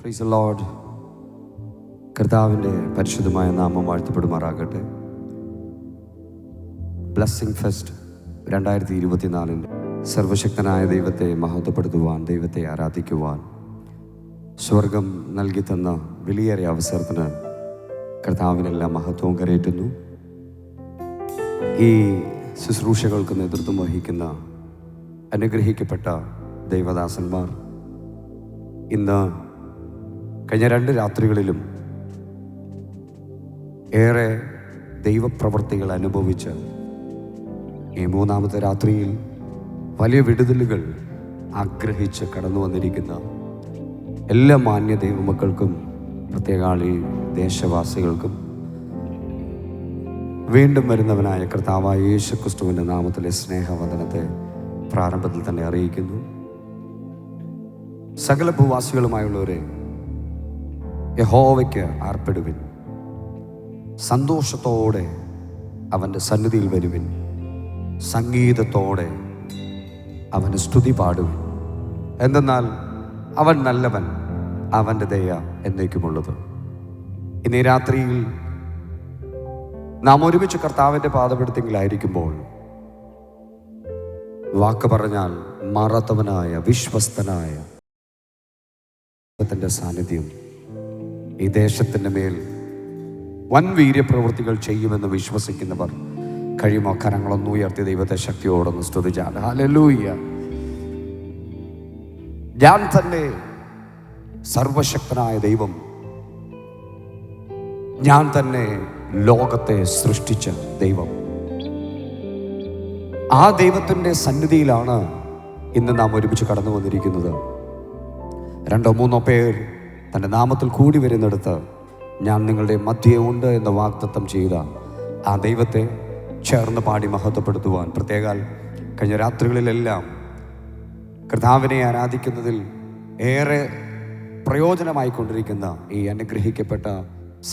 Price the Lord. കർത്താവിൻ്റെ പരിശുദ്ധമായ നാമം വാഴ്ത്തപ്പെടുമാറാകട്ടെ. ബ്ലെസ്സിംഗ് ഫെസ്റ്റ് 2024 സർവശക്തനായ ദൈവത്തെ മഹത്വപ്പെടുത്തുവാൻ, ദൈവത്തെ ആരാധിക്കുവാൻ സ്വർഗം നൽകി തന്ന വലിയേറെ അവസരത്തിന് കർത്താവിനെല്ലാം മഹത്വവും കരയറ്റുന്നു. ഈ ശുശ്രൂഷകൾക്ക് നേതൃത്വം വഹിക്കുന്ന അനുഗ്രഹിക്കപ്പെട്ട ദൈവദാസന്മാർ ഇന്ന് കഴിഞ്ഞ 2 രാത്രികളിലും ഏറെ ദൈവപ്രവർത്തികൾ അനുഭവിച്ച് ഈ 3-ാമത്തെ രാത്രിയിൽ വലിയ വിടുതലുകൾ ആഗ്രഹിച്ച് കടന്നു വന്നിരിക്കുന്ന എല്ലാ മാന്യ ദൈവമക്കൾക്കും, പ്രത്യേക ഈ ദേശവാസികൾക്കും വീണ്ടും വരുന്നവനായ കർത്താവായ യേശുക്രിസ്തുവിൻ്റെ നാമത്തിലെ സ്നേഹവന്ദനത്തെ പ്രാരംഭത്തിൽ തന്നെ അറിയിക്കുന്നു. സകല ഭൂവാസികളുമായുള്ളവരെ, യഹോവയ്ക്ക് ആർപ്പെടുവിൻ, സന്തോഷത്തോടെ അവൻ്റെ സന്നിധിയിൽ വരുവിൻ, സംഗീതത്തോടെ അവന് സ്തുതി പാടുവിൻ. എന്തെന്നാൽ അവൻ നല്ലവൻ, അവൻ്റെ ദയ എന്നേക്കുമുള്ളത്. ഇന്ന് ഈ രാത്രിയിൽ നാം ഒരുമിച്ച് കർത്താവിൻ്റെ പാദപീഠത്തിലായിരിക്കുമ്പോൾ, വാക്ക് പറഞ്ഞാൽ മാറാത്തവനായ വിശ്വസ്തനായ ത്തിൻ്റെ സാന്നിധ്യം ഈ ദേശത്തിൻ്റെ മേൽ വൻ വീര്യപ്രവൃത്തികൾ ചെയ്യുമെന്ന് വിശ്വസിക്കുന്നവർ കഴിയുമോ കരങ്ങളൊന്നും ഉയർത്തി ദൈവത്തെ ശക്തിയോടൊന്ന് സ്തുതിച്ചാൽ ഹല്ലേലൂയ. ഞാൻ തന്നെ സർവശക്തനായ ദൈവം, ഞാൻ തന്നെ ലോകത്തെ സൃഷ്ടിച്ച ദൈവം. ആ ദൈവത്തിൻ്റെ സന്നിധിയിലാണ് ഇന്ന് നാം ഒരുമിച്ച് കടന്നു വന്നിരിക്കുന്നത്. 2-3 പേർ തൻ്റെ നാമത്തിൽ കൂടി വരുന്നിടത്ത് ഞാൻ നിങ്ങളുടെ മധ്യേ ഉണ്ട് എന്ന് വാഗ്ദത്തം ചെയ്ത ആ ദൈവത്തെ ചേർന്ന് പാടി മഹത്വപ്പെടുത്തുവാൻ, പ്രത്യേകാൽ കഴിഞ്ഞ രാത്രികളിലെല്ലാം കർത്താവിനെ ആരാധിക്കുന്നതിൽ ഏറെ പ്രയോജനമായിക്കൊണ്ടിരിക്കുന്ന ഈ അനുഗ്രഹിക്കപ്പെട്ട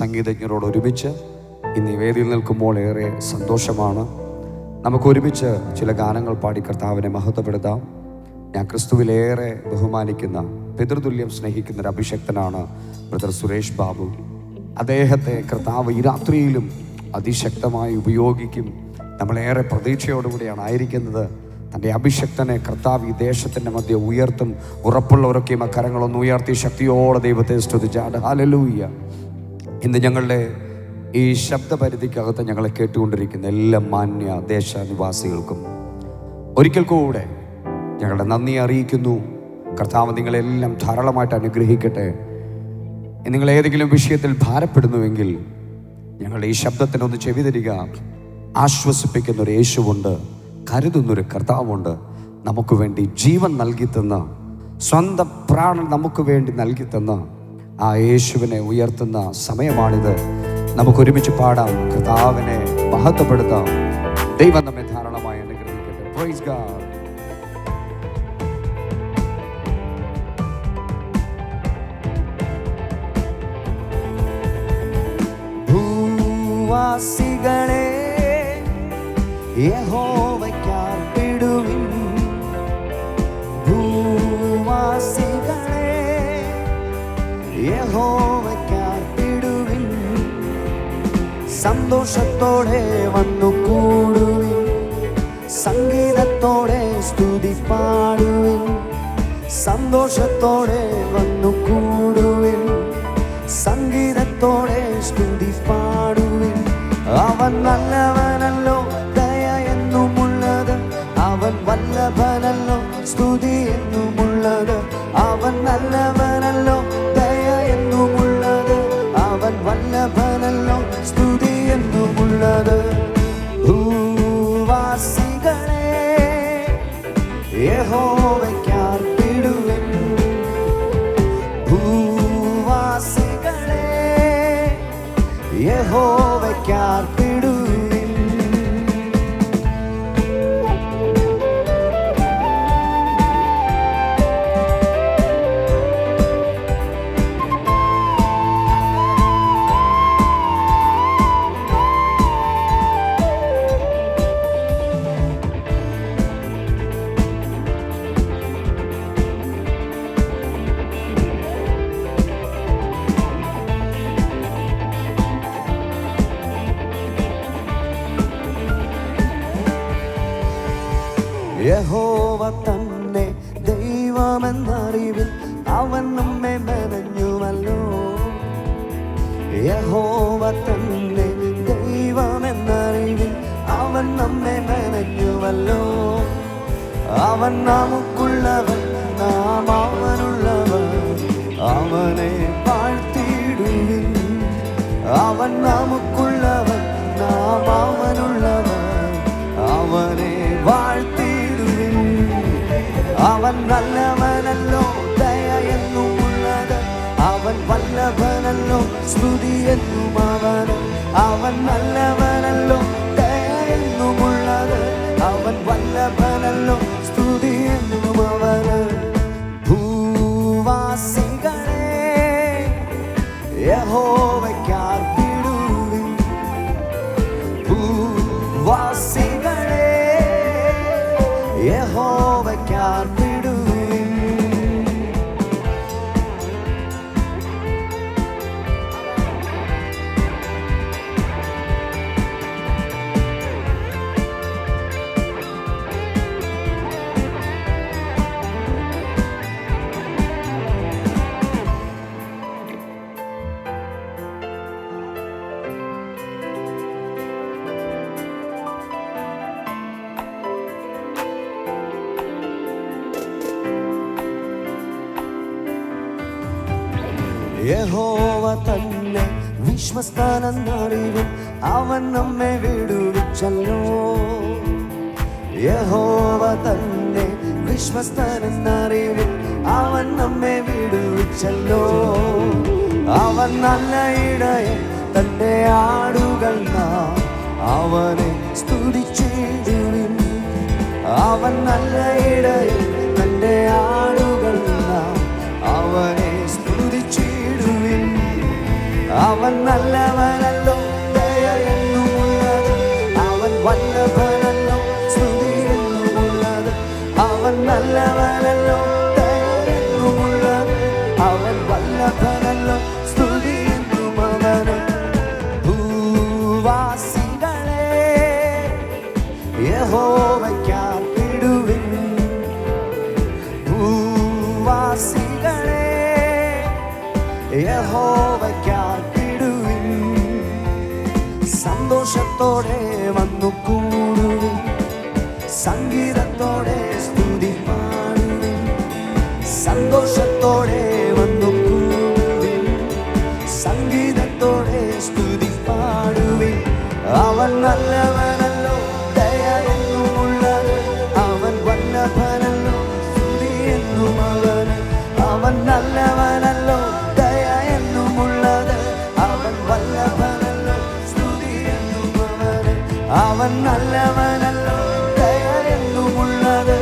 സംഗീതജ്ഞരോട് ഒരുമിച്ച് ഇന്ന് ഈ വേദിയിൽ നിൽക്കുമ്പോൾ ഏറെ സന്തോഷമാണ്. നമുക്കൊരുമിച്ച് ചില ഗാനങ്ങൾ പാടി കർത്താവിനെ മഹത്വപ്പെടുത്താം. ഞാൻ ക്രിസ്തുവിലേറെ ബഹുമാനിക്കുന്ന, പിതൃതുല്യം സ്നേഹിക്കുന്ന ഒരു അഭിഷക്തനാണ് ബ്രദർ സുരേഷ് ബാബു. അദ്ദേഹത്തെ കർത്താവ് ഈ രാത്രിയിലും അതിശക്തമായി ഉപയോഗിക്കും. നമ്മളേറെ പ്രതീക്ഷയോടുകൂടിയാണ് ആയിരിക്കുന്നത്. തൻ്റെ അഭിഷക്തനെ കർത്താവ് ഈ ദേശത്തിൻ്റെ മധ്യ ഉയർത്തും. ഉറപ്പുള്ളവരൊക്കെയും ആ കരങ്ങളൊന്ന് ഉയർത്തി ശക്തിയോടെ ദൈവത്തെ സ്തുതിച്ചാട് ഹല്ലേലൂയ. ഇന്ന് ഞങ്ങളുടെ ഈ ശബ്ദപരിധിക്കകത്ത് ഞങ്ങളെ കേട്ടുകൊണ്ടിരിക്കുന്ന എല്ലാ മാന്യ ദേശനിവാസികൾക്കും ഒരിക്കൽ കൂടെ ഞങ്ങളുടെ നന്ദി അറിയിക്കുന്നു. കർത്താവ് നിങ്ങളെല്ലാം ധാരാളമായിട്ട് അനുഗ്രഹിക്കട്ടെ. നിങ്ങൾ ഏതെങ്കിലും വിഷയത്തിൽ ഭാരപ്പെടുന്നുവെങ്കിൽ ഞങ്ങളുടെ ഈ ശബ്ദത്തിനൊന്ന് ചെവി തരിക. ആശ്വസിപ്പിക്കുന്നൊരു യേശുവുണ്ട്, കരുതുന്നൊരു കർത്താവുണ്ട്. നമുക്ക് വേണ്ടി ജീവൻ നൽകി തന്ന, സ്വന്തം പ്രാണൻ നമുക്ക് വേണ്ടി നൽകി തന്ന ആ യേശുവിനെ ഉയർത്തുന്ന സമയമാണിത്. നമുക്കൊരുമിച്ച് പാടാം, കർത്താവിനെ മഹത്വപ്പെടുത്താം. ദൈവം നമ്മെ ധാരാളമായി അനുഗ്രഹിക്കട്ടെ. Praise God. ഭൂവാസികളെ യഹോവയ്ക്കാർപ്പിടുവിൻ, ഭൂവാസികളെ യഹോവയ്ക്കാർപ്പിടുവിൻ, സന്തോഷത്തോടെ വന്നു കൂടുവിൻ, സംഗീതത്തോടെ സ്തുതി പാടുവിൻ, സന്തോഷത്തോടെ വന്നു കൂടുവിൻ, സംഗീതത്തോടെ സ്തുതി പാടുവിൻ. അവൻ നല്ലവനല്ലോ, ദയ എന്നുമുള്ളത്, അവൻ വല്ലഭനല്ലോ, സ്തുതി എന്നുമുള്ളത്. അവൻ നല്ലവനല്ലോ, ദയ എന്നുമുള്ളത്, അവൻ വല്ലഭനല്ലോ, സ്തുതി എന്നുമുള്ളത്. ഭൂവാസികളെ യഹോവയ്ക്കാർപ്പിടുവിൻ, ഭൂവാസികളെ യഹോവയ്ക്കാർപ്പിടുവിൻ. യഹോവ തന്നെ ദൈവമെന്നറിവിൽ അവൻ നമ്മെ മെനഞ്ഞുവല്ലോ. യഹോവ തന്നെ ദൈവമെന്നറിവിൽ അവൻ നമ്മെ മെനഞ്ഞുവല്ലോ. അവൻ നമുക്കുള്ളവൻ, നാം അവനുള്ളവൻ, അവനെ വാഴ്ത്തിയിടുവിൻ. അവൻ നമുക്കുള്ളവൻ, നാം അവനുള്ളവൻ, അവനെ വാഴ്ത്തിയിടുവിൻ. അവൻ നല്ലവനല്ലോ, ദയ എന്നുമുള്ളത്. അവൻ വല്ലഭനല്ലോ, സ്തുതി എന്നും അവന്. അവൻ നല്ലവനല്ലോ, ദയ എന്നുമുള്ളത്. അവൻ വല്ലഭനല്ലോ, സ്തുതി എന്നും അവന്. ഭൂവാസികളെ യഹോവയ്ക്കാർപ്പിടുവിൻ. ഭൂവാസികളെ യഹോവയ്ക്കാർപ്പിടുവിൻ. യഹോവ തന്നെ വിശ്വസ്തനെന്നറിവിൽ അവൻ നമ്മെ വിടുവിച്ചല്ലോ. യഹോവ തന്നെ വിശ്വസ്തനെന്നറിവിൽ അവൻ നമ്മെ വിടുവിച്ചല്ലോ. അവൻ നല്ല ഇടയൻ, തന്റെ ആടുകൾ നാം അവനെ സ്തുതിച്ചിടുവിൻ. അവൻ നല്ല ഇടയൻ, തന്റെ ആടുകൾ നാം അവനെ സ്തുതിച്ചിടുവിൻ. അവൻ നല്ലവനല്ലോ, ദയ എന്നുമുള്ളത്. അവൻ വല്ലഭനല്ലോ, സ്തുതി എന്നുമുള്ളത്. അവൻ നല്ലവനല്ലോ, ദയ എന്നുമുള്ളത്. അവൻ വല്ലഭനല്ലോ, സ്തുതി എന്നും അവന്. ഭൂവാസികളെ യഹോവയ്ക്കാർപ്പിടുവിൻ. ഭൂവാസികളെ യഹോവയ്ക്കാർപ്പിടുവിൻ. സന്തോഷത്തോടെ വന്നു കൂടുവിൻ, സംഗീതത്തോടെ സ്തുതി പാടുവിൻ. സന്തോഷത്തോടെ വന്നു കൂടുവിൻ, സംഗീതത്തോടെ സ്തുതി പാടുവിൻ. അവൻ നല്ലവനല്ലോ, ദയ എന്നുമുള്ളത്. അവൻ വല്ലഭനല്ലോ, സ്തുതി എന്നും അവന്. അവൻ നല്ലവനല്ലോ, ദയ എന്നുമുള്ളത്. അവൻ വല്ലഭനല്ലോ, സ്തുതി എന്നും അവന്. അവൻ നല്ലവനല്ലോ, ദയ എന്നുമുള്ളത്.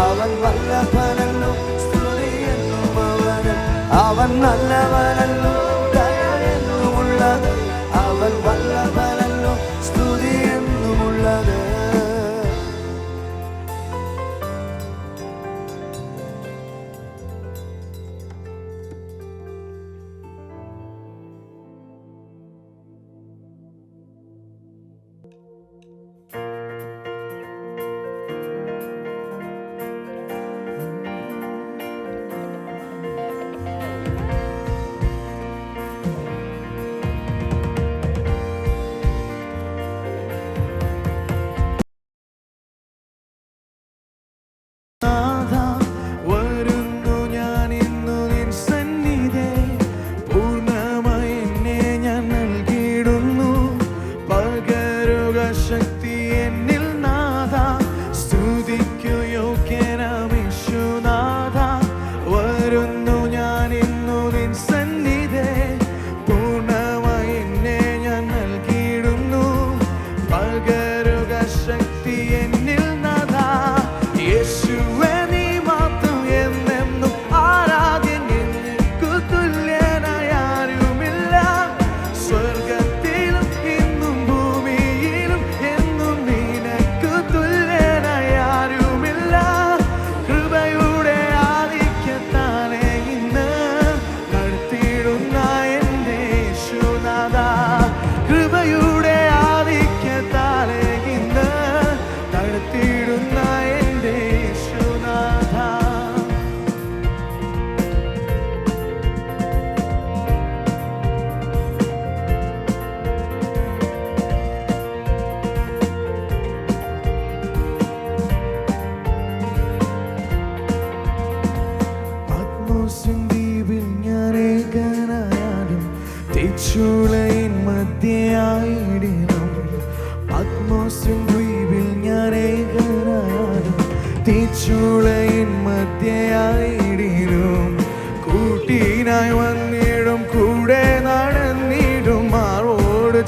അവൻ വല്ലഭനല്ലോ, സ്തുതി എന്നും അവന്. അവൻ നല്ലവനല്ലോ, ദയ എന്നുമുള്ളത്. അവൻ വല്ലഭനല്ലോ, സ്തുതി എന്നുമുള്ളത്.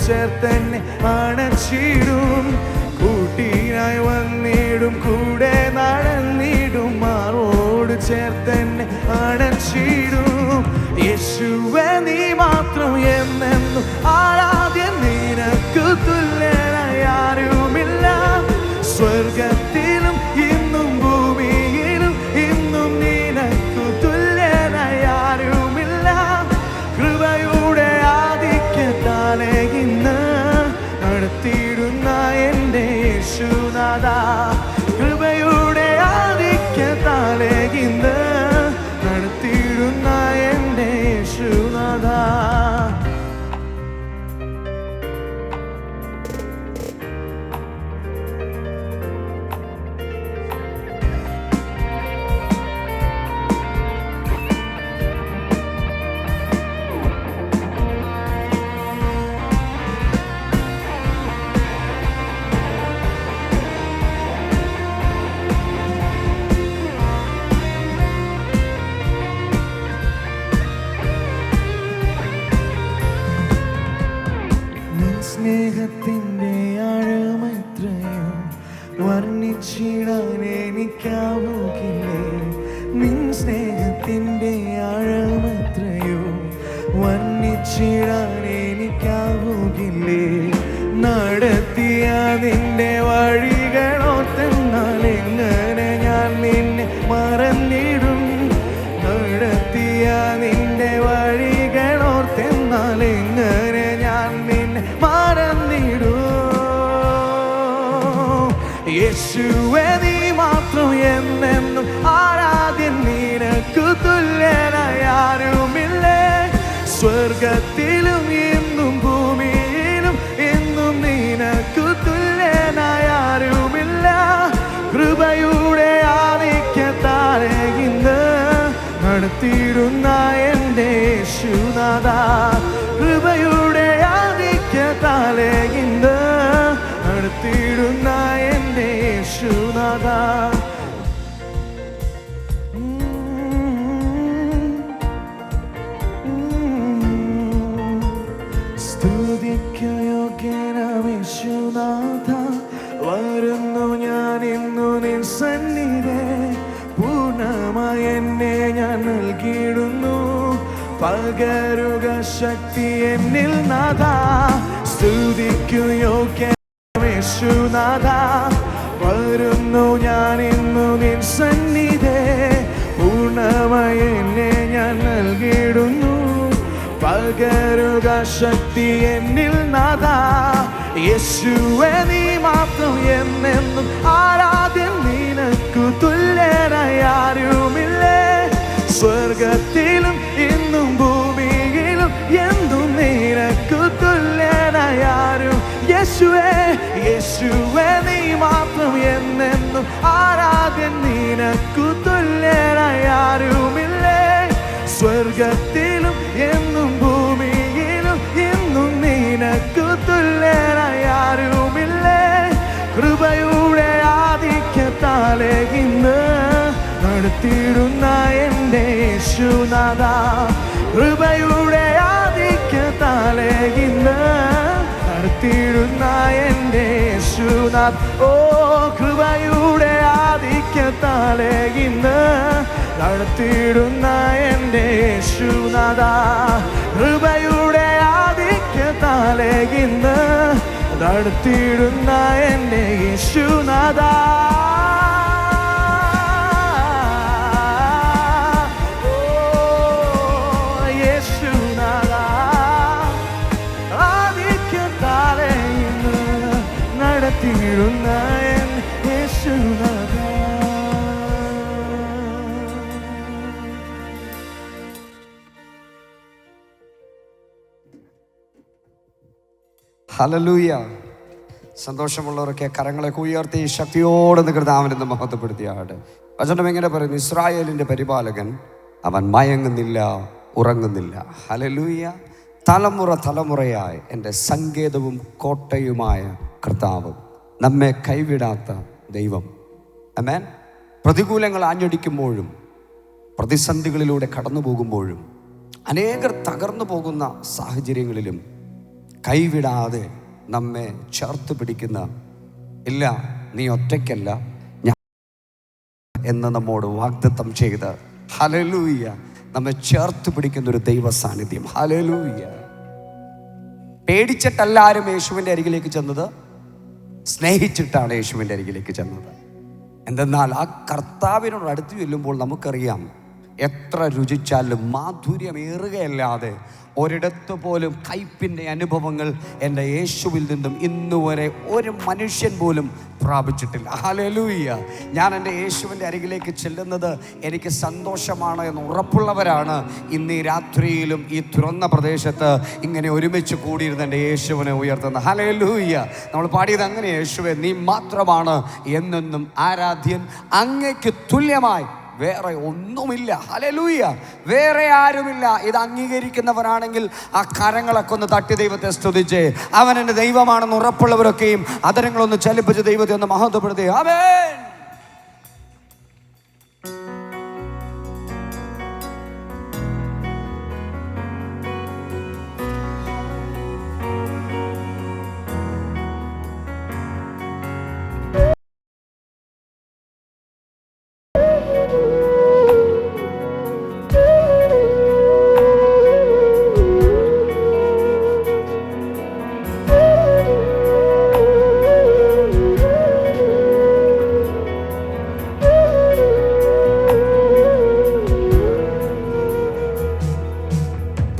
ചേർത്തെന്നെ അണച്ചിടും. കൂട്ടിനായി വന്നിടും, കൂടെ നടന്നിടും, മാറോട് ചേർത്തെന്നെ അണച്ചിടും. യേശുവേ നീ മാത്രം എന്നെന്നും ആരാധ്യൻ, നിനക്കു തുല്യനായി ആരുമില്ല. സ്വർഗത്തിലും ഇന്നും ഭൂമിയിലും ഇന്നും നിനക്കു തുല്യനായി ആരുമില്ല. കൃപയുടെ ആധിക്യത്താലെ ഇന്ന് നടത്തിയിടുന്ന എൻ്റെ യേശുനാഥ, കൃപയുടെ ആധിക്യത്താലെ ഇന്ന് നടത്തിയിടുന്ന എൻ്റെ യേശുനാഥ. സ്നേഹത്തിൻ്റെ ആഴമെത്രയോ വർണ്ണിച്ചിടാൻ എനിക്കാവുകില്ലേ. നിൻ സ്നേഹത്തിൻ്റെ ആഴമെത്രയോ വർണ്ണിച്ചിടാൻ എനിക്കാവുകില്ലേ. നടത്തിയ നിന്റെ വഴികളോർത്തെന്നാൽ എങ്ങനെ ഞാൻ നിന്നെ മറന്നിടും. നടത്തിയ നിന്റെ വഴികളോർത്തെന്നാൽ എങ്ങനെ ഞാൻ നിന്നെ മറന്നിടും. യേശുവേ നീ മാത്രം എന്നെന്നും ആരാധ്യൻ, നിനക്കു തുല്യനായി ആരുമില്ലേ. സ്വർഗത്തിലും ഇന്നും ഭൂമിയിലും ഇന്നും നിനക്കു തുല്യനായി ആരുമില്ല. കൃപയുടെ ആധിക്യത്താലെ ഇന്ന് നടത്തിയിടുന്ന എൻ്റെ യേശുനാഥ, കൃപയുടെ ആധിക്യത്താലെ ഇന്ന് നടത്തിയിടുന്ന എൻ്റെ യേശുനാഥ. സ്തുതിക്കു യോഗ്യനാം യേശുനാഥ, വരുന്നു ഞാൻ ഇന്നു നിൻ സന്നിധേ. പൂർണ്ണമായി എന്നെ ഞാൻ നൽകിയിടുന്നു, പകരുക ശക്തി എന്നിൽ നാഥ. സ്തുതിക്കു യോഗ്യനാം യേശുനാഥ, വരുന്നു ഞാൻ ഇന്നു നിൻ സന്നിധേ. പൂർണ്ണമായി എന്നെ ഞാൻ നൽകിയിടുന്നു, പകരുക ശക്തി എന്നിൽ നാഥ. യേശുവേ നീ മാത്രം എന്നെന്നും ആരാധ്യൻ, നിനക്കു തുല്യനായി ആരുമില്ലേ. സ്വർഗത്തിലും ഇന്നും ഭൂമിയിലും എന്തും നിനക്കു തുല്യനായി ആരും. യേശുവേ യേശുവേ നീ മാത്രം എന്നെന്നും ആരാധ്യൻ, നിനക്കു തുല്യനായി ആരുമില്ലേ. സ്വർഗത്തിലും എന്നും ഭൂമിയിലും ഇന്നും നിനക്കു തുല്യനായി ആരുമില്ലേ. കൃപയുടെ ആധിക്യത്താലെ ഇന്ന് നടത്തിയിടുന്ന എൻ്റെ യേശുനാഥ, കൃപയുടെ ആധിക്യത്താലെ ഇന്ന് നടത്തിയിടുന്ന എൻ്റെ യേശുനാഥ. ഓ കൃപയുടെ ആധിക്യത്താലെ ഇന്ന് നടത്തിയിടുന്ന എൻ്റെ യേശുനാഥ, കൃപയുടെ ആധിക്യത്താലെ ഇന്ന് നടത്തിയിടുന്ന എൻ്റെ യേശുനാഥ. യേശുനാഥ, ആധിക്യത്താലെ ഇന്ന് നടത്തിയിടുന്ന എൻ്റെ യേശുനാഥ. ഹല്ലേലൂയ. സന്തോഷമുള്ളവരൊക്കെ കരങ്ങളൊക്കെ ഉയർത്തി ശക്തിയോടെ കർത്താവിനെ മഹത്വപ്പെടുത്തിയാട്. വചനം എങ്ങനെ പറയുന്നു? ഇസ്രായേലിൻ്റെ പരിപാലകൻ, അവൻ മയങ്ങുന്നില്ല, ഉറങ്ങുന്നില്ല. ഹല്ലേലൂയ. തലമുറ തലമുറയായി എൻ്റെ സങ്കേതവും കോട്ടയുമായ കർത്താവ്, നമ്മെ കൈവിടാത്ത ദൈവം. ആമേൻ. പ്രതികൂലങ്ങൾ ആഞ്ഞടിക്കുമ്പോഴും പ്രതിസന്ധികളിലൂടെ കടന്നു പോകുമ്പോഴും അനേകർ തകർന്നു പോകുന്ന സാഹചര്യങ്ങളിലും കൈവിടാതെ നമ്മെ ചേർത്ത് പിടിക്കുന്ന, ഇല്ല നീ ഒറ്റയ്ക്കല്ല ഞാൻ എന്ന് നമ്മോട് വാഗ്ദത്തം ചെയ്ത് ഹല്ലേലൂയ നമ്മെ ചേർത്ത് പിടിക്കുന്നൊരു ദൈവ സാന്നിധ്യം. ഹല്ലേലൂയ. പേടിച്ചിട്ടല്ല ആരും യേശുവിൻ്റെ അരികിലേക്ക് ചെന്നത്, സ്നേഹിച്ചിട്ടാണ് യേശുവിൻ്റെ അരികിലേക്ക് ചെന്നത്. എന്തെന്നാൽ ആ കർത്താവിനോട് അടുത്ത് ചെല്ലുമ്പോൾ നമുക്കറിയാം, എത്ര രുചിച്ചാലും മാധുര്യമേറുകയല്ലാതെ ഒരിടത്ത് പോലും കയ്പിൻ്റെ അനുഭവങ്ങൾ എൻ്റെ യേശുവിൽ നിന്നും ഇന്നുവരെ ഒരു മനുഷ്യൻ പോലും പ്രാപിച്ചിട്ടില്ല. ഹല്ലേലൂയ. ഞാൻ എൻ്റെ യേശുവിൻ്റെ അരികിലേക്ക് ചെല്ലുന്നത് എനിക്ക് സന്തോഷമാണ് എന്ന് ഉറപ്പുള്ളവരാണ് ഇന്ന് ഈ രാത്രിയിലും ഈ തുറന്ന പ്രദേശത്ത് ഇങ്ങനെ ഒരുമിച്ച് കൂടിയിരുന്ന എൻ്റെ യേശുവിനെ ഉയർത്തുന്നത്. ഹല്ലേലൂയ. നമ്മൾ പാടിയത് അങ്ങനെ, യേശുവേ നീ മാത്രമാണ് എന്നെന്നും ആരാധ്യൻ, അങ്ങയ്ക്ക് തുല്യമായി വേറെ ഒന്നുമില്ല. ഹല്ലേലൂയ. വേറെ ആരുമില്ല. ഇത് അംഗീകരിക്കുന്നവരാണെങ്കിൽ ആ കരങ്ങളൊക്കെ ഒന്ന് തട്ടി ദൈവത്തെ സ്തുതിച്ച്, അവൻ എൻ്റെ ദൈവമാണെന്ന് ഉറപ്പുള്ളവരൊക്കെയും അതരങ്ങളൊന്ന് ചലിപ്പിച്ച് ദൈവത്തെ ഒന്ന് മഹത്വപ്പെടുത്തി. ആമേൻ.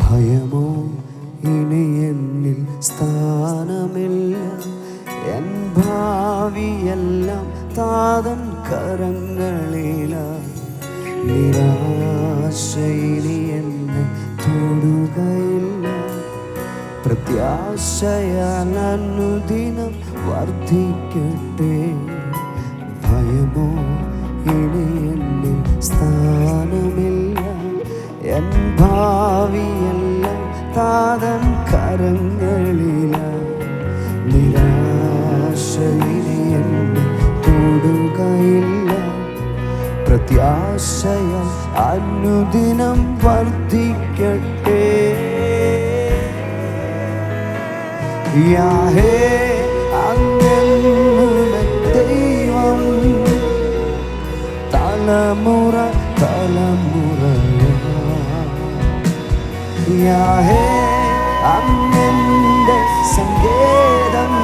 ഭയമോ ഇനി എന്നിൽ സ്ഥാനമില്ല, എൻ ഭാവിയെല്ലാം താതൻ കരങ്ങളില. നിരാശ ഇനി എന്നെ തൊടുകയില്ല, പ്രത്യാശയാൽ അനുദിനം വർദ്ധിക്കട്ടെ. ഭയമോ ഇനി എന്നിൽ സ്ഥാനമില്ല, എൻ ഭാവിയെല്ലാം താതൻ കരങ്ങളില. നിരാശ ഇനി എന്നെ തൊടുകയില്ല, പ്രത്യാശയാൽ അനുദിനം വർദ്ധിക്കട്ടെ. യാഹേ അങ്ങെന്നുമെ ദൈവം, തലമുറ തലമുറയാ. യാഹേ അങ്ങെന്റെ സങ്കേതം,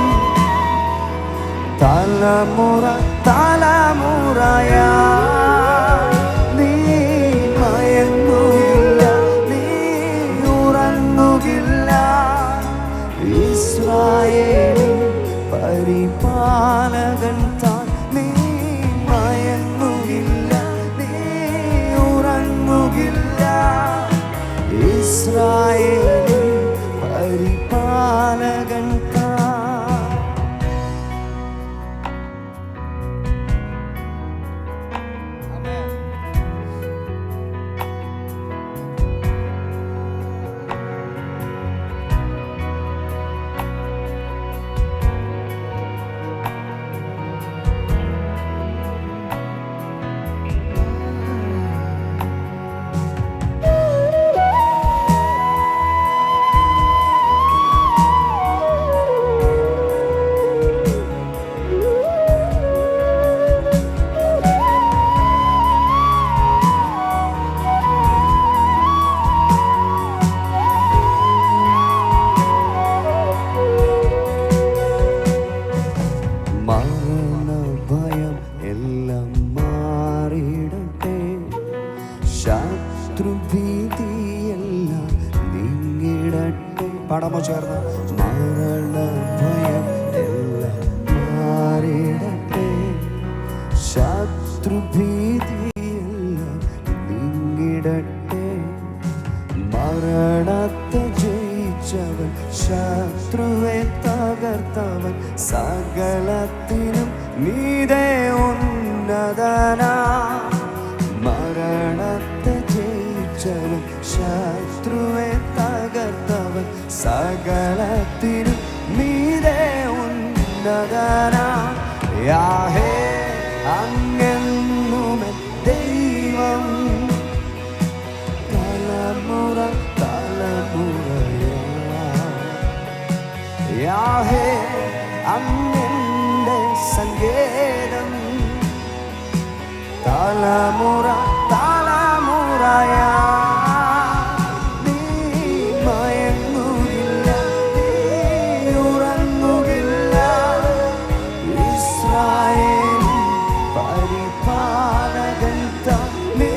തലമുറ തലമുറയാ. നീ മയങ്ങുകില്ല, നീ ഉറങ്ങുകില്ല, ഇസ്രായേലിൻ പരിപാലകൻ താൻ. നീ മയങ്ങുകില്ല, നീ ഉറങ്ങുകില്ല, ഇസ്രായേലിൻ പരിപാലകൻ താൻ. മരണഭയം എല്ലാം മാറിയിടട്ടെ, ശത്രുഭീതിയെല്ലാം നീങ്ങിടട്ടെ. പടമോ ചേർന്ന്, മരണഭയം എല്ലാം മാറിയിടട്ടെ, ശത്രുഭീതിയെല്ലാം നീങ്ങിടട്ടെ. മരണത്തെ ജയിച്ചവൻ, ശത്രുവെ തകർത്തവൻ, സകലത്തിനും നീതേ ഉന്നതനാ. മരണത്തെ ജയിച്ചവൻ, ശത്രുവെ തകർത്തവൻ, സകലത്തിനും നീതേ ഉന്നതനാ. യാഹേ അങ്ങെന്നുമെ ദൈവം, തലമുറ തലമുറയാ. യാഹേ അങ്ങെന്റെ സങ്കേതം, തലമുറ തലമുറയാ നീ മയങ്ങുകില്ല, നീ ഉറങ്ങുകില്ല. ഇസ്രായേൽ പരിപാലകൻ താൻ, നീ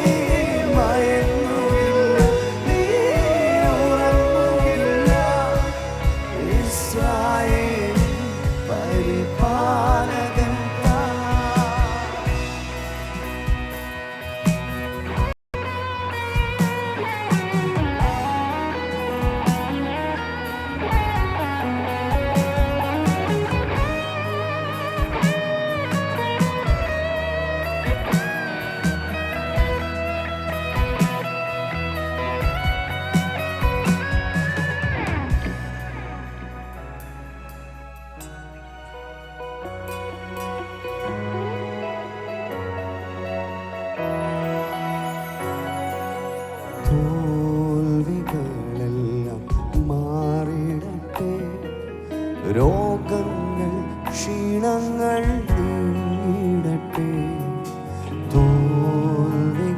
മയങ്ങുകില്ല, നീ ഉറങ്ങുകില്ല. ഇസ്രായേൽ പരിപാലകൻ താൻ. തോൽവികളെല്ലാം മാറിടട്ടെ, രോഗങ്ങൾ ക്ഷീണങ്ങൾ നീങ്ങിടട്ടെ. തോൽവികളെല്ലാം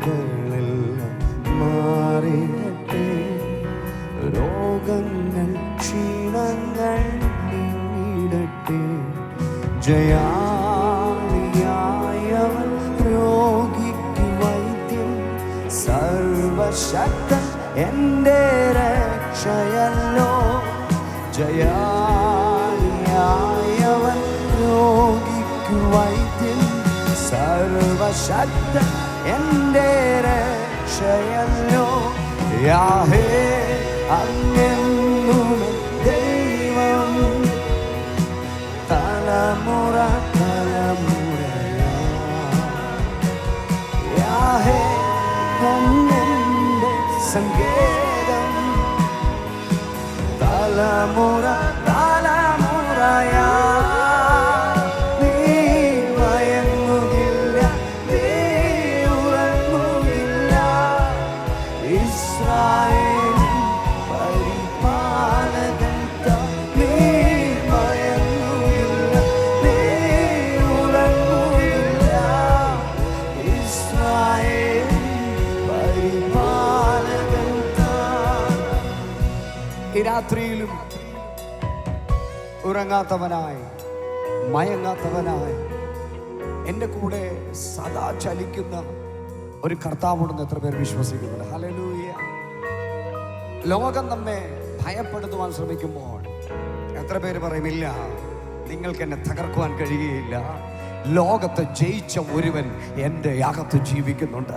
മാറിടട്ടെ, രോഗങ്ങൾ ക്ഷീണങ്ങൾ നീങ്ങിടട്ടെ. ജയാളിയായവൻ രോഗിക്ക് വൈദ്യം, സർവശക്തൻ എൻ്റെ രക്ഷയല്ലോ. ജയാളിയായവൻ രോഗിക്ക് വൈദ്യം, സർവശക്തൻ എൻ്റെ രക്ഷയല്ലോ. യാഹേ അങ്ങെന്നും ദൈവം, തലമുറ തലമുറയാ യാഹേ അങ്ങെന്റെ സങ്കേതം, തലമുറ തലമുറയാ നീ മയങ്ങുകില്ല, നീ ഉറങ്ങുകില്ല. ഇസ്രായേൽ പരിപാലകൻ താൻ, നീ മയങ്ങുകില്ല, നീ ഉറങ്ങുകില്ല. ഇസ്രായേൽ പരിപാലകൻ താൻ. ഈ രാത്രിയിലും ഉറങ്ങാത്തവനായി മയങ്ങാത്തവനായി എൻ്റെ കൂടെ സദാ ചലിക്കുന്ന ഒരു കർത്താവുണ്ടെന്ന് എത്ര പേർ വിശ്വസിക്കുന്നുണ്ട്? ഹല്ലേലൂയ. ലോകം നമ്മെ ഭയപ്പെടുത്തുവാൻ ശ്രമിക്കുമ്പോൾ എത്ര പേര് പറയുന്നില്ല, നിങ്ങൾക്ക് എന്നെ തകർക്കുവാൻ കഴിയുകയില്ല? ലോകത്തെ ജയിച്ച ഒരുവൻ എൻ്റെ അകത്ത് ജീവിക്കുന്നുണ്ട്.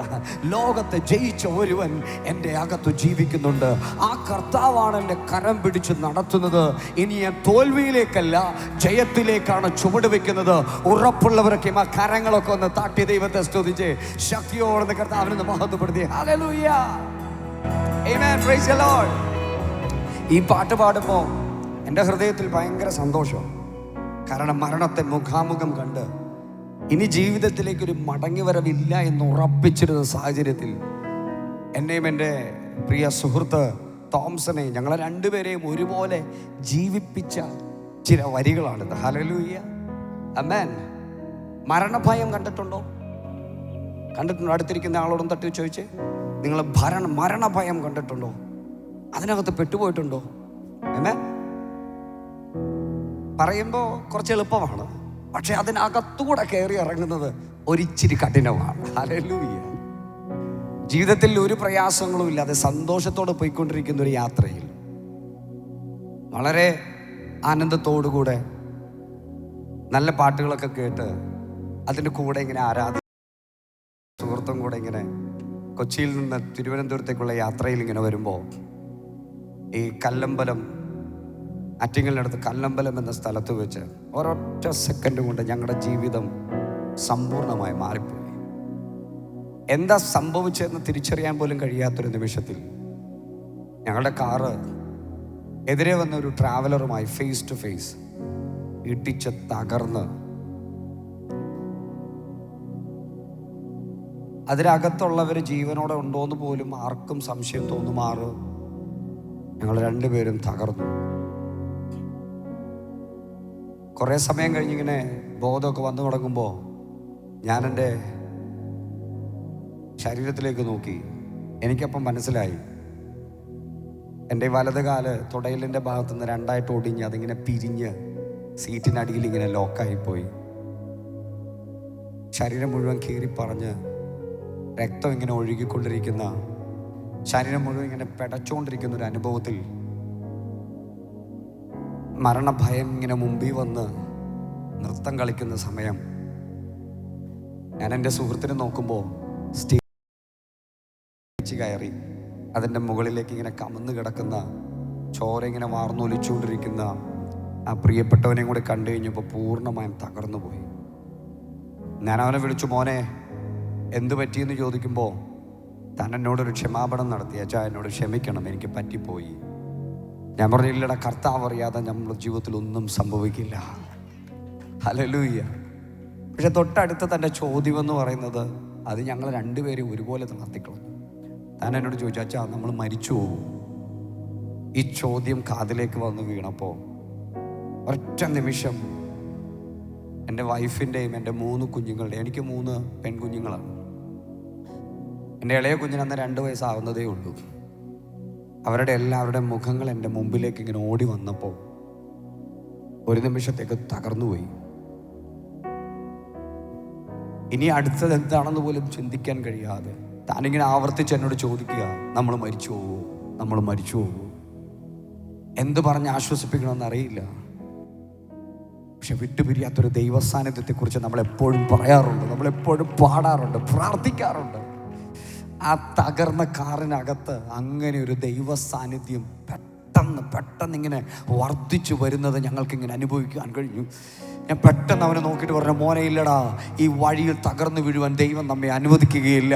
ലോകത്തെ ജയിച്ച ഒരുവൻ എൻ്റെ അകത്ത് ജീവിക്കുന്നുണ്ട്. ആ കർത്താവാണ് എൻ്റെ കരം പിടിച്ച് നടത്തുന്നത്. ഇനി ഞാൻ തോൽവിയിലേക്കല്ല, ജയത്തിലേക്കാണ് ചുവട് വെക്കുന്നത്. ഉറപ്പുള്ളവരൊക്കെ ആ കരങ്ങളൊക്കെ ഒന്ന് താട്ടി ദൈവത്തെ സ്തുതിച്ച് ശക്തിയോടെ കർത്താവിനെ മഹത്വപ്പെടുത്തി. Hallelujah. Amen. Praise the lord. ഈ പാട്ട് പാടുമ്പോൾ എൻ്റെ ഹൃദയത്തിൽ ഭയങ്കര സന്തോഷം. കാരണം മരണത്തെ മുഖാമുഖം കണ്ട് ഇനി ജീവിതത്തിലേക്കൊരു മടങ്ങി വരവില്ല എന്ന് ഉറപ്പിച്ചിരുന്ന സാഹചര്യത്തിൽ എന്നെയും എൻ്റെ പ്രിയ സുഹൃത്ത് തോംസനെയും ഞങ്ങളെ രണ്ടുപേരെയും ഒരുപോലെ ജീവിപ്പിച്ച ചില വരികളാണിത്. ഹല്ലേലൂയ. ആമേൻ. മരണഭയം കണ്ടിട്ടുണ്ടോ? കണ്ടിട്ടുണ്ടോ? അടുത്തിരിക്കുന്ന ആളോടും തട്ടി ചോദിച്ചേ, നിങ്ങൾ മരണഭയം കണ്ടിട്ടുണ്ടോ? അതിനകത്ത് പെട്ടുപോയിട്ടുണ്ടോ? ആമേൻ. പറയുമ്പോൾ കുറച്ച് എളുപ്പമാണ്, പക്ഷെ അതിനകത്തൂടെ കയറി ഇറങ്ങുന്നത് ഒരിച്ചിരി കഠിനമാണ്. ഹല്ലേലൂയ. ജീവിതത്തിൽ ഒരു പ്രയാസങ്ങളും ഇല്ലാതെ സന്തോഷത്തോടെ പോയിക്കൊണ്ടിരിക്കുന്ന ഒരു യാത്രയിൽ വളരെ ആനന്ദത്തോടുകൂടെ നല്ല പാട്ടുകളൊക്കെ കേട്ട് അതിൻ്റെ കൂടെ ഇങ്ങനെ സുഹൃത്തും കൂടെ ഇങ്ങനെ കൊച്ചിയിൽ നിന്ന് തിരുവനന്തപുരത്തേക്കുള്ള യാത്രയിൽ ഇങ്ങനെ വരുമ്പോൾ ഈ കല്ലമ്പലം, ആറ്റിങ്ങലിനടുത്ത് കല്ലമ്പലം എന്ന സ്ഥലത്ത് വെച്ച് ഒരൊറ്റ സെക്കൻഡ് കൊണ്ട് ഞങ്ങളുടെ ജീവിതം സമ്പൂർണ്ണമായി മാറിപ്പോയി. എന്താ സംഭവിച്ചതെന്ന് തിരിച്ചറിയാൻ പോലും കഴിയാത്തൊരു നിമിഷത്തിൽ ഞങ്ങളുടെ കാറ് എതിരെ വന്ന ഒരു ട്രാവലറുമായി ഫേസ് ടു ഫേസ് ഇടിച്ച് തകർന്ന് അതിനകത്തുള്ളവർ ജീവനോടെ ഉണ്ടോയെന്ന് പോലും ആർക്കും സംശയം തോന്നുമാറ് ഞങ്ങൾ രണ്ടുപേരും തകർന്നു. കുറേ സമയം കഴിഞ്ഞിങ്ങനെ ബോധമൊക്കെ വന്നു തുടങ്ങുമ്പോൾ ഞാൻ എൻ്റെ ശരീരത്തിലേക്ക് നോക്കി. എനിക്കപ്പം മനസ്സിലായി എൻ്റെ വലത് കാല് തുടയിലിൻ്റെ ഭാഗത്തുനിന്ന് രണ്ടായിട്ട് ഒടിഞ്ഞ് അതിങ്ങനെ പിരിഞ്ഞ് സീറ്റിനടിയിൽ ഇങ്ങനെ ലോക്കായിപ്പോയി. ശരീരം മുഴുവൻ കീറിപ്പറഞ്ഞ് രക്തം ഇങ്ങനെ ഒഴുകിക്കൊണ്ടിരിക്കുന്ന, ശരീരം മുഴുവൻ ഇങ്ങനെ പിടച്ചുകൊണ്ടിരിക്കുന്ന ഒരു അനുഭവത്തിൽ മരണഭയം ഇങ്ങനെ മുമ്പിൽ വന്ന് നൃത്തം കളിക്കുന്ന സമയം ഞാൻ എൻ്റെ സുഹൃത്തിനെ നോക്കുമ്പോൾ സ്റ്റേജ് കയറി അതിൻ്റെ മുകളിലേക്ക് ഇങ്ങനെ കമന്ന് കിടക്കുന്ന, ചോര ഇങ്ങനെ വാർന്നൊലിച്ചുകൊണ്ടിരിക്കുന്ന ആ പ്രിയപ്പെട്ടവനെയും കൂടെ കണ്ടു കഴിഞ്ഞപ്പോൾ പൂർണ്ണമായും തകർന്നു പോയി. ഞാൻ അവനെ വിളിച്ചു, മോനെ എന്തു പറ്റിയെന്ന് ചോദിക്കുമ്പോൾ താൻ എന്നോടൊരു ക്ഷമാപണം നടത്തി. അച്ഛാ, എന്നോട് ക്ഷമിക്കണം, എനിക്ക് പറ്റിപ്പോയി. ഞാൻ പറഞ്ഞു, ഇല്ലടാ, കർത്താവ് അറിയാതെ നമ്മുടെ ജീവിതത്തിൽ ഒന്നും സംഭവിക്കില്ല. ഹല്ലേലൂയ. പക്ഷെ തൊട്ടടുത്ത തൻ്റെ ചോദ്യം എന്ന് പറയുന്നത് അത് ഞങ്ങൾ രണ്ടുപേരും ഒരുപോലെ നടത്തിക്കളഞ്ഞു. താൻ എന്നോട് ചോദിച്ചു, അച്ഛാ, നമ്മൾ മരിച്ചു പോകും? ഈ ചോദ്യം കാതിലേക്ക് വന്ന് വീണപ്പോൾ ഒറ്റ നിമിഷം എൻ്റെ വൈഫിൻ്റെയും എൻ്റെ 3 കുഞ്ഞുങ്ങളുടെയും, എനിക്ക് 3 പെൺകുഞ്ഞുങ്ങളാണ്. എൻ്റെ ഇളയ കുഞ്ഞിന് അന്ന് 2 വയസ്സാവുന്നതേ ഉള്ളൂ. അവരുടെ എല്ലാവരുടെ മുഖങ്ങൾ എൻ്റെ മുമ്പിലേക്ക് ഇങ്ങനെ ഓടി വന്നപ്പോൾ ഒരു നിമിഷത്തേക്ക് തകർന്നുപോയി. ഇനി അടുത്തത് എന്താണെന്ന് പോലും ചിന്തിക്കാൻ കഴിയാതെ താനിങ്ങനെ ആവർത്തിച്ച് എന്നോട് ചോദിക്കുക, നമ്മൾ മരിച്ചു പോകുമോ, നമ്മൾ മരിച്ചു പോകുമോ? എന്ത് പറഞ്ഞ് ആശ്വസിപ്പിക്കണമെന്ന് അറിയില്ല. പക്ഷെ വിട്ടുപിരിയാത്തൊരു ദൈവസാന്നിധ്യത്തെക്കുറിച്ച് നമ്മളെപ്പോഴും പറയാറുണ്ട്, നമ്മളെപ്പോഴും പാടാറുണ്ട്, പ്രാർത്ഥിക്കാറുണ്ട്. ആ തകർന്ന കാറിനകത്ത് അങ്ങനെ ഒരു ദൈവ സാന്നിധ്യം പെട്ടെന്ന് ഇങ്ങനെ വർദ്ധിച്ചു വരുന്നത് ഞങ്ങൾക്കിങ്ങനെ അനുഭവിക്കാൻ കഴിഞ്ഞു. ഞാൻ പെട്ടെന്ന് അവനെ നോക്കിയിട്ട് പറഞ്ഞു, മോനെ ഇല്ലടാ, ഈ വഴിയിൽ തകർന്നു വീഴുവാൻ ദൈവം നമ്മെ അനുവദിക്കുകയില്ല.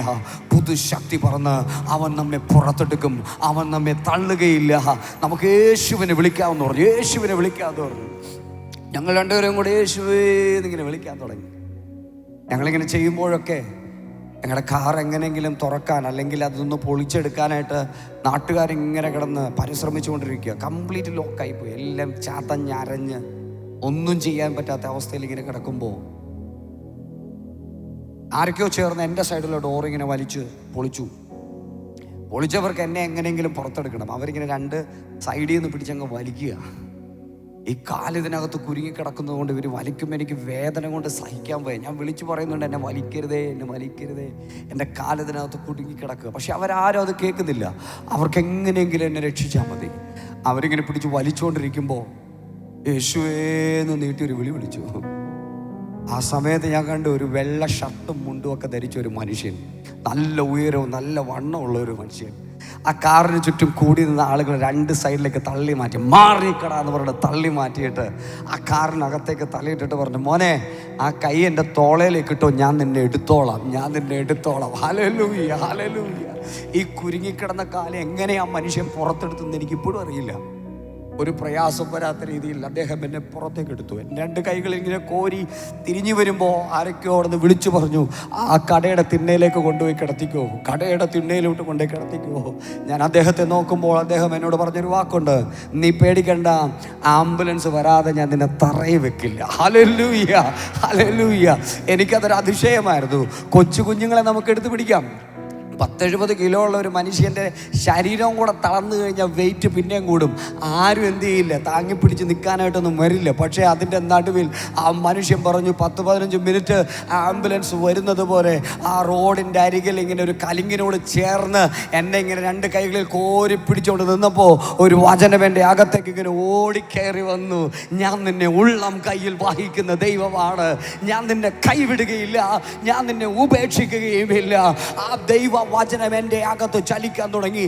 പുതുശക്തി പറഞ്ഞ് അവൻ നമ്മെ പുറത്തെടുക്കും, അവൻ നമ്മെ തള്ളുകയില്ല. നമുക്ക് യേശുവിനെ വിളിക്കാമെന്ന് പറഞ്ഞു. യേശുവിനെ വിളിക്കാമെന്ന് പറഞ്ഞു. ഞങ്ങൾ രണ്ടുപേരും കൂടെ യേശുവേ എന്നിങ്ങനെ വിളിക്കാൻ തുടങ്ങി. ഞങ്ങളിങ്ങനെ ചെയ്യുമ്പോഴൊക്കെ ഞങ്ങളുടെ കാർ എങ്ങനെയെങ്കിലും തുറക്കാൻ അല്ലെങ്കിൽ അതൊന്ന് പൊളിച്ചെടുക്കാനായിട്ട് നാട്ടുകാരിങ്ങനെ കിടന്ന് പരിശ്രമിച്ചുകൊണ്ടിരിക്കുക. കംപ്ലീറ്റ് ലോക്കായിപ്പോയി. എല്ലാം ചതഞ്ഞരഞ്ഞ് ഒന്നും ചെയ്യാൻ പറ്റാത്ത അവസ്ഥയിൽ ഇങ്ങനെ കിടക്കുമ്പോൾ ആരൊക്കെയോ ചേർന്ന് എൻ്റെ സൈഡിലെ ഡോറിങ്ങനെ വലിച്ച് പൊളിച്ചവർക്ക് എന്നെ എങ്ങനെയെങ്കിലും പുറത്തെടുക്കണം. അവരിങ്ങനെ 2 സൈഡിൽ നിന്ന് പിടിച്ചങ്ങ് വലിക്കുക. ഈ കാലിതിനകത്ത് കുരുങ്ങിക്കിടക്കുന്നത് കൊണ്ട് ഇവർ വലിക്കുമ്പോൾ എനിക്ക് വേദന കൊണ്ട് സഹിക്കാൻ പോയി. ഞാൻ വിളിച്ചു പറയുന്നുണ്ട്, എന്നെ വലിക്കരുതേ, എൻ്റെ കാലിതിനകത്ത് കുടുങ്ങിക്കിടക്കുക. പക്ഷെ അവരാരും അത് കേൾക്കുന്നില്ല. അവർക്ക് എങ്ങനെയെങ്കിലും എന്നെ രക്ഷിച്ചാൽ മതി. അവരിങ്ങനെ പിടിച്ച് വലിച്ചുകൊണ്ടിരിക്കുമ്പോൾ യേശുവേന്ന് നീട്ടിയൊരു വിളി വിളിച്ചു. ആ സമയത്ത് ഞാൻ കണ്ടു ഒരു വെള്ള ഷർട്ടും മുണ്ടും ഒക്കെ ധരിച്ച ഒരു മനുഷ്യൻ, നല്ല ഉയരവും നല്ല വണ്ണമുള്ള ഒരു മനുഷ്യൻ. ആ കാറിന് ചുറ്റും കൂടി നിന്ന ആളുകൾ 2 സൈഡിലേക്ക് തള്ളി മാറ്റി, മാറിക്കട എന്ന് പറഞ്ഞിട്ട് തള്ളി മാറ്റിയിട്ട് ആ കാറിനകത്തേക്ക് തള്ളിയിട്ടിട്ട് പറഞ്ഞു, മോനെ ആ കൈ എൻ്റെ തോളയിലേക്ക് ഇട്ടോ, ഞാൻ നിന്നെ എടുത്തോളാം. Hallelujah, hallelujah. ഈ കുരുങ്ങിക്കിടന്ന കാലം എങ്ങനെ ആ മനുഷ്യൻ പുറത്തെടുത്തെന്ന് എനിക്കിപ്പോഴും അറിയില്ല. ഒരു പ്രയാസം വരാത്ത രീതിയിൽ അദ്ദേഹം എന്നെ പുറത്തേക്ക് എടുത്തു. 2 കൈകൾ ഇങ്ങനെ കോരി തിരിഞ്ഞു വരുമ്പോൾ ആരൊക്കെയോ അവിടെ നിന്ന് വിളിച്ചു പറഞ്ഞു, ആ കടയുടെ തിണ്ണയിലേക്ക് കൊണ്ടുപോയി കിടത്തിക്കോ, കടയുടെ തിണ്ണയിലോട്ട് കൊണ്ടുപോയി കിടത്തിക്കോ. ഞാൻ അദ്ദേഹത്തെ നോക്കുമ്പോൾ അദ്ദേഹം എന്നോട് പറഞ്ഞൊരു വാക്കുണ്ട്, നീ പേടിക്കണ്ട, ആംബുലൻസ് വരാതെ ഞാൻ നിന്നെ തറയിൽ വെക്കില്ല. Hallelujah, hallelujah. എനിക്കതൊരു അതിശയമായിരുന്നു. കൊച്ചു കുഞ്ഞുങ്ങളെ നമുക്ക് എടുത്തു പിടിക്കാം. 10-70 കിലോ ഉള്ള ഒരു മനുഷ്യൻ്റെ ശരീരവും കൂടെ തളർന്നു കഴിഞ്ഞാൽ വെയിറ്റ് പിന്നെയും കൂടും. ആരും എന്ത് ചെയ്യില്ല, താങ്ങിപ്പിടിച്ച് നിൽക്കാനായിട്ടൊന്നും വരില്ല. പക്ഷേ അതിൻ്റെ നടുവിൽ ആ മനുഷ്യൻ പറഞ്ഞു, 10-15 മിനിറ്റ് ആംബുലൻസ് വരുന്നത് പോലെ ആ റോഡിൻ്റെ അരികിൽ ഇങ്ങനെ ഒരു കലിങ്ങിനോട് ചേർന്ന് എന്നെ ഇങ്ങനെ 2 കൈകളിൽ കോരി പിടിച്ചുകൊണ്ട് നിന്നപ്പോൾ ഒരു വചനം എൻ്റെ അകത്തേക്ക് ഇങ്ങനെ ഓടിക്കയറി വന്നു. ഞാൻ നിന്നെ ഉള്ളം കയ്യിൽ വഹിക്കുന്ന ദൈവമാണ്, ഞാൻ നിന്നെ കൈവിടുകയില്ല, ഞാൻ നിന്നെ ഉപേക്ഷിക്കുകയുമില്ല. ആ ദൈവ വചനം എൻ്റെ അകത്ത് ചലിക്കാൻ തുടങ്ങി.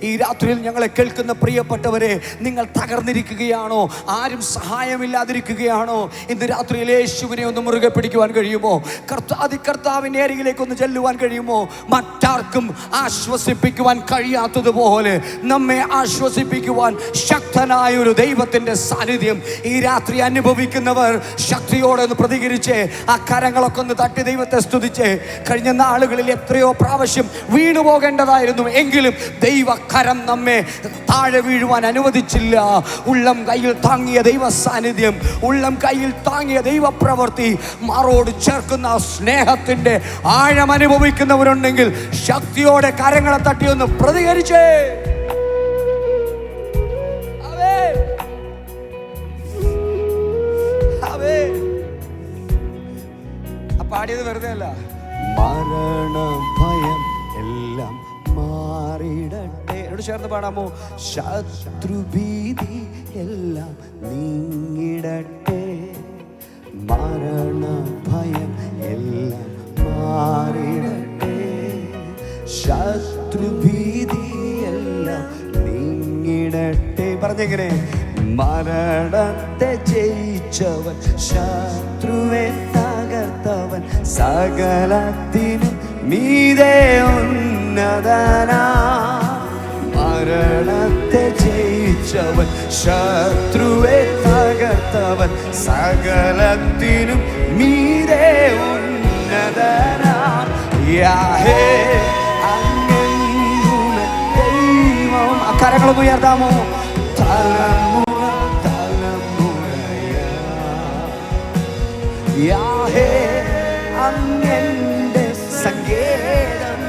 ഈ രാത്രിയിൽ ഞങ്ങളെ കേൾക്കുന്ന പ്രിയപ്പെട്ടവരെ, നിങ്ങൾ തകർന്നിരിക്കുകയാണോ? ആരും സഹായമില്ലാതിരിക്കുകയാണോ? ഇന്ന് രാത്രിയിൽ യേശുവിനെ ഒന്ന് മുറുകെ പിടിക്കുവാൻ കഴിയുമോ? കർത്താവിൻ്റെ അരികിലേക്ക് ഒന്ന് ചെല്ലുവാൻ കഴിയുമോ? മറ്റാർക്കും ആശ്വസിപ്പിക്കുവാൻ കഴിയാത്തതുപോലെ നമ്മെ ആശ്വസിപ്പിക്കുവാൻ ശക്തനായ ഒരു ദൈവത്തിൻ്റെ സാന്നിധ്യം ഈ രാത്രി അനുഭവിക്കുന്നവർ ശക്തിയോടെ ഒന്ന് പ്രതികരിച്ച് ആ കരങ്ങളൊക്കെ ഒന്ന് തട്ടി ദൈവത്തെ സ്തുതിച്ച് കഴിഞ്ഞ നാളുകളിൽ എത്രയോ പ്രാവശ്യം വീണു പോകേണ്ടതായിരുന്നു. എങ്കിലും ദൈവകരം നമ്മെ താഴെ വീഴുവാൻ അനുവദിച്ചില്ല. ഉള്ളം കയ്യിൽ താങ്ങിയ ദൈവ സാന്നിധ്യം, ഉള്ളം കയ്യിൽ താങ്ങിയ ദൈവപ്രവൃത്തി, മാറോട് ചേർക്കുന്ന സ്നേഹത്തിന്റെ ആഴം അനുഭവിക്കുന്നവരുണ്ടെങ്കിൽ ശക്തിയോടെ കരങ്ങളെ തട്ടിയൊന്ന് പ്രതികരിച്ചേ. പാടിയത് വെറുതെ അല്ല. മരണ ഭയം എല്ലാം മാറിടട്ടെ. എന്നോട് ചേർന്ന് പാടാമോ? ശത്രുഭീതി എല്ലാം നീങ്ങിടട്ടെ. മരണ ഭയം എല്ലാം മാറിടട്ടെ. ശത്രുഭീതി എല്ലാം നീങ്ങിടട്ടെ. പറഞ്ഞെങ്ങനെ? മരണത്തെ ജയിച്ചവൻ, ശത്രുവെ തകർത്തവൻ, സകലത്തിനും മീതെ ഉന്നതനാ. മരണത്തെ ജയിച്ചവൻ, ശത്രുവെ തകർത്തവൻ, സകലത്തിനും മീതെ ഉന്നതനാ. യാഹേ അങ്ങ് ദൈവം. കരങ്ങളൊന്ന് ഉയർത്താമോ? തലമുറ തലമുറയാ യാഹേ അങ്ങന്റെ സങ്കേതം.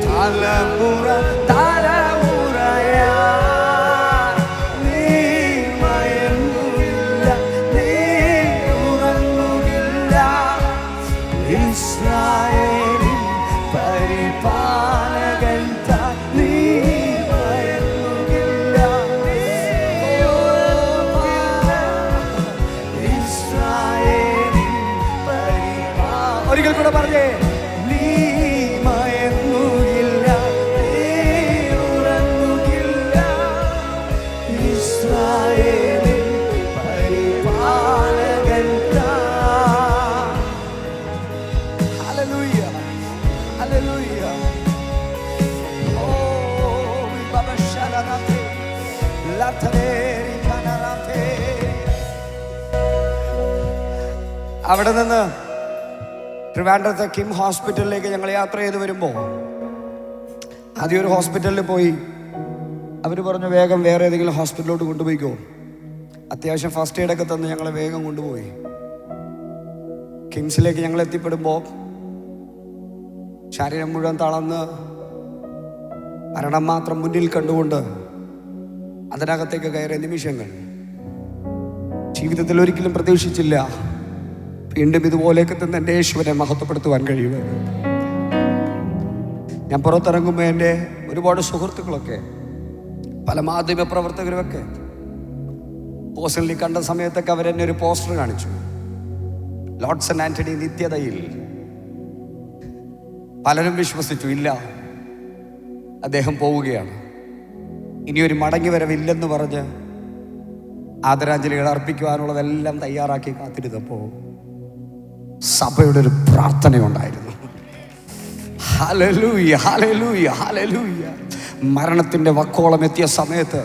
തലമുറ തലമുറയാ നീ മയങ്ങുകില്ല, നീ ഉറങ്ങുകില്ല. ഇസ്രായേലിൻ പരിപാലകൻ താൻ, നീ ഒരിക്കൽ കൂടെ പറഞ്ഞേ. നീ മയങ്ങുകില്ല, നീ ഉറങ്ങുകില്ല. ഇസ്രായേലിൻ പരിപാലകൻ താൻ. Hallelujah, hallelujah. ഓ ബബശലനത്തെ ലതലേരി കനറത്തെ. അവിടെ നിന്ന് ട്രിവാൻഡ്രത്തെ കിം ഹോസ്പിറ്റലിലേക്ക് ഞങ്ങൾ യാത്ര ചെയ്ത് വരുമ്പോൾ ആദ്യം ഒരു ഹോസ്പിറ്റലിൽ പോയി. അവർ പറഞ്ഞു വേഗം വേറെ ഏതെങ്കിലും ഹോസ്പിറ്റലിലോട്ട് കൊണ്ടുപോയിക്കോ. അത്യാവശ്യം ഫസ്റ്റ് എയ്ഡൊക്കെ തന്ന് ഞങ്ങളെ വേഗം കൊണ്ടുപോയി. കിംസിലേക്ക് ഞങ്ങൾ എത്തിപ്പെടുമ്പോൾ ശരീരം മുഴുവൻ തളർന്ന് മരണം മാത്രം മുന്നിൽ കണ്ടുകൊണ്ട് അതിനകത്തേക്ക് കയറിയ നിമിഷങ്ങൾ. ജീവിതത്തിൽ ഒരിക്കലും പ്രതീക്ഷിച്ചില്ല വീണ്ടും ഇതുപോലെയൊക്കെ തന്നെ എൻ്റെ യേശുവിനെ മഹത്വപ്പെടുത്തുവാൻ കഴിയുമെന്ന്. ഞാൻ പുറത്തിറങ്ങുമ്പോൾ എൻ്റെ ഒരുപാട് സുഹൃത്തുക്കളൊക്കെ, പല മാധ്യമ പ്രവർത്തകരുമൊക്കെ പോസ്റ്ററിൽ കണ്ട സമയത്തൊക്കെ അവരെന്നെ ഒരു പോസ്റ്റർ കാണിച്ചു. ലോർഡ്സൺ ആന്റണി നിത്യതയിൽ. പലരും വിശ്വസിച്ചു, ഇല്ല അദ്ദേഹം പോവുകയാണ്, ഇനിയൊരു മടങ്ങി വരവില്ലെന്ന് പറഞ്ഞ് ആദരാഞ്ജലികൾ അർപ്പിക്കുവാനുള്ളതെല്ലാം തയ്യാറാക്കി കാത്തിരുന്നപ്പോൾ സഭയുടെ ഒരു പ്രാർത്ഥനയുണ്ടായിരുന്നു. Hallelujah, hallelujah, hallelujah. മരണത്തിൻ്റെ വക്കോളം എത്തിയ സമയത്ത്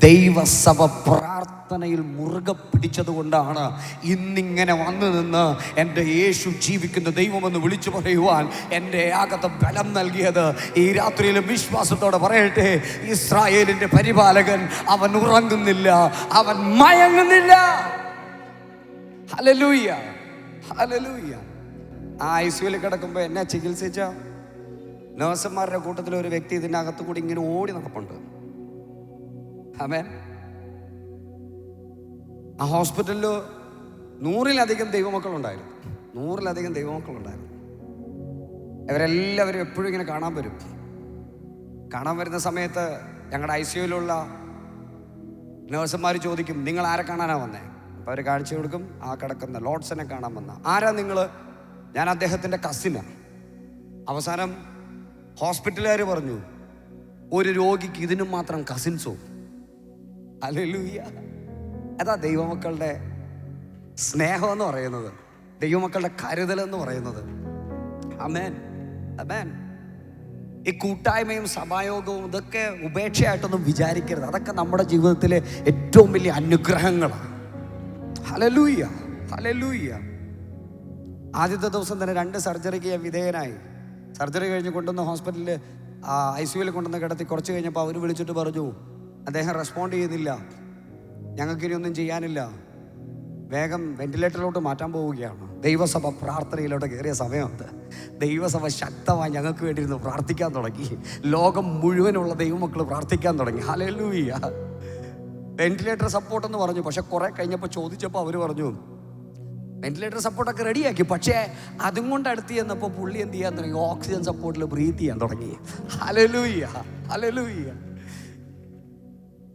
ദൈവസഭ പ്രാർത്ഥനയിൽ മുറുകെ പിടിച്ചത് കൊണ്ടാണ് ഇന്നിങ്ങനെ വന്നു നിന്ന് എൻ്റെ യേശു ജീവിക്കുന്ന ദൈവമെന്ന് വിളിച്ചു പറയുവാൻ എൻ്റെ അകത്ത് ബലം നൽകിയത്. ഈ രാത്രിയിലും വിശ്വാസത്തോടെ പറയട്ടെ, ഇസ്രായേലിൻ്റെ പരിപാലകൻ അവൻ ഉറങ്ങുന്നില്ല, അവൻ മയങ്ങുന്നില്ല. Hallelujah, hallelujah. ആ ഐസിയുവിൽ കിടക്കുമ്പോൾ എന്നെ ചികിത്സിച്ച നഴ്സുമാരുടെ കൂട്ടത്തിൽ ഒരു വ്യക്തി ഇതിൻ്റെ അകത്തു കൂടി ഇങ്ങനെ ഓടി നടപ്പുണ്ട്. ആമേൻ. ആ ഹോസ്പിറ്റലിൽ 100-ലധികം ദൈവമക്കളുണ്ടായിരുന്നു. 100-ലധികം ദൈവമക്കളുണ്ടായിരുന്നു. ഇവരെല്ലാവരും എപ്പോഴും ഇങ്ങനെ കാണാൻ വരും. കാണാൻ വരുന്ന സമയത്ത് ഞങ്ങളുടെ ഐസിയുവിലുള്ള നഴ്സുമാർ ചോദിക്കും, നിങ്ങൾ ആരെ കാണാനാണ് വന്നേ? അപ്പോൾ അവർ കാണിച്ചു കൊടുക്കും, ആ കിടക്കുന്ന ലോർഡ്സനെ കാണാൻ വന്ന. ആരാ നിങ്ങൾ? ഞാൻ അദ്ദേഹത്തിൻ്റെ കസിനാണ്. അവസാനം ഹോസ്പിറ്റലുകാർ പറഞ്ഞു, ഒരു രോഗിക്ക് ഇതിനും മാത്രം കസിൻസോ? ഹല്ലേലൂയ. അതാ ദൈവമക്കളുടെ സ്നേഹം എന്ന് പറയുന്നത്, ദൈവമക്കളുടെ കരുതൽ എന്ന് പറയുന്നത്. ആമേൻ, ആമേൻ. ഈ കൂട്ടായ്മയും സഭായോഗവും ഇതൊക്കെ ഉപേക്ഷയായിട്ടൊന്നും വിചാരിക്കരുത്. അതൊക്കെ നമ്മുടെ ജീവിതത്തിലെ ഏറ്റവും വലിയ അനുഗ്രഹങ്ങളാണ്. Hallelujah, hallelujah. ആദ്യത്തെ ദിവസം തന്നെ 2 സർജറിക്ക് ഞാൻ വിധേയനായി. സർജറി കഴിഞ്ഞ് കൊണ്ടുവന്ന് ഹോസ്പിറ്റലിൽ ICUവിൽ കൊണ്ടുവന്ന് കിടത്തി. കുറച്ച് കഴിഞ്ഞപ്പോൾ അവർ വിളിച്ചിട്ട് പറഞ്ഞു, അദ്ദേഹം റെസ്പോണ്ട് ചെയ്യുന്നില്ല, ഞങ്ങൾക്കിനി ഒന്നും ചെയ്യാനില്ല, വേഗം വെന്റിലേറ്ററിലോട്ട് മാറ്റാൻ പോവുകയാണ്. ദൈവസഭ പ്രാർത്ഥനയിലോട്ട് കയറിയ സമയത്ത് ദൈവസഭ ശക്തമായി ഞങ്ങൾക്ക് വേണ്ടിയിരുന്ന് പ്രാർത്ഥിക്കാൻ തുടങ്ങി. ലോകം മുഴുവനുള്ള ദൈവമക്കൾ പ്രാർത്ഥിക്കാൻ തുടങ്ങി. ഹല്ലേലൂയ. വെന്റിലേറ്റർ സപ്പോർട്ട് എന്ന് പറഞ്ഞു. പക്ഷെ കുറെ കഴിഞ്ഞപ്പോൾ ചോദിച്ചപ്പോൾ അവർ പറഞ്ഞു വെന്റിലേറ്റർ സപ്പോർട്ടൊക്കെ റെഡിയാക്കി. പക്ഷേ അതും കൊണ്ട് അടുത്ത് ചെന്നപ്പോൾ പുള്ളി എന്ത് ചെയ്യാൻ തുടങ്ങി? ഓക്സിജൻ സപ്പോർട്ടിൽ ബ്രീത്ത് ചെയ്യാൻ തുടങ്ങി. Hallelujah, hallelujah.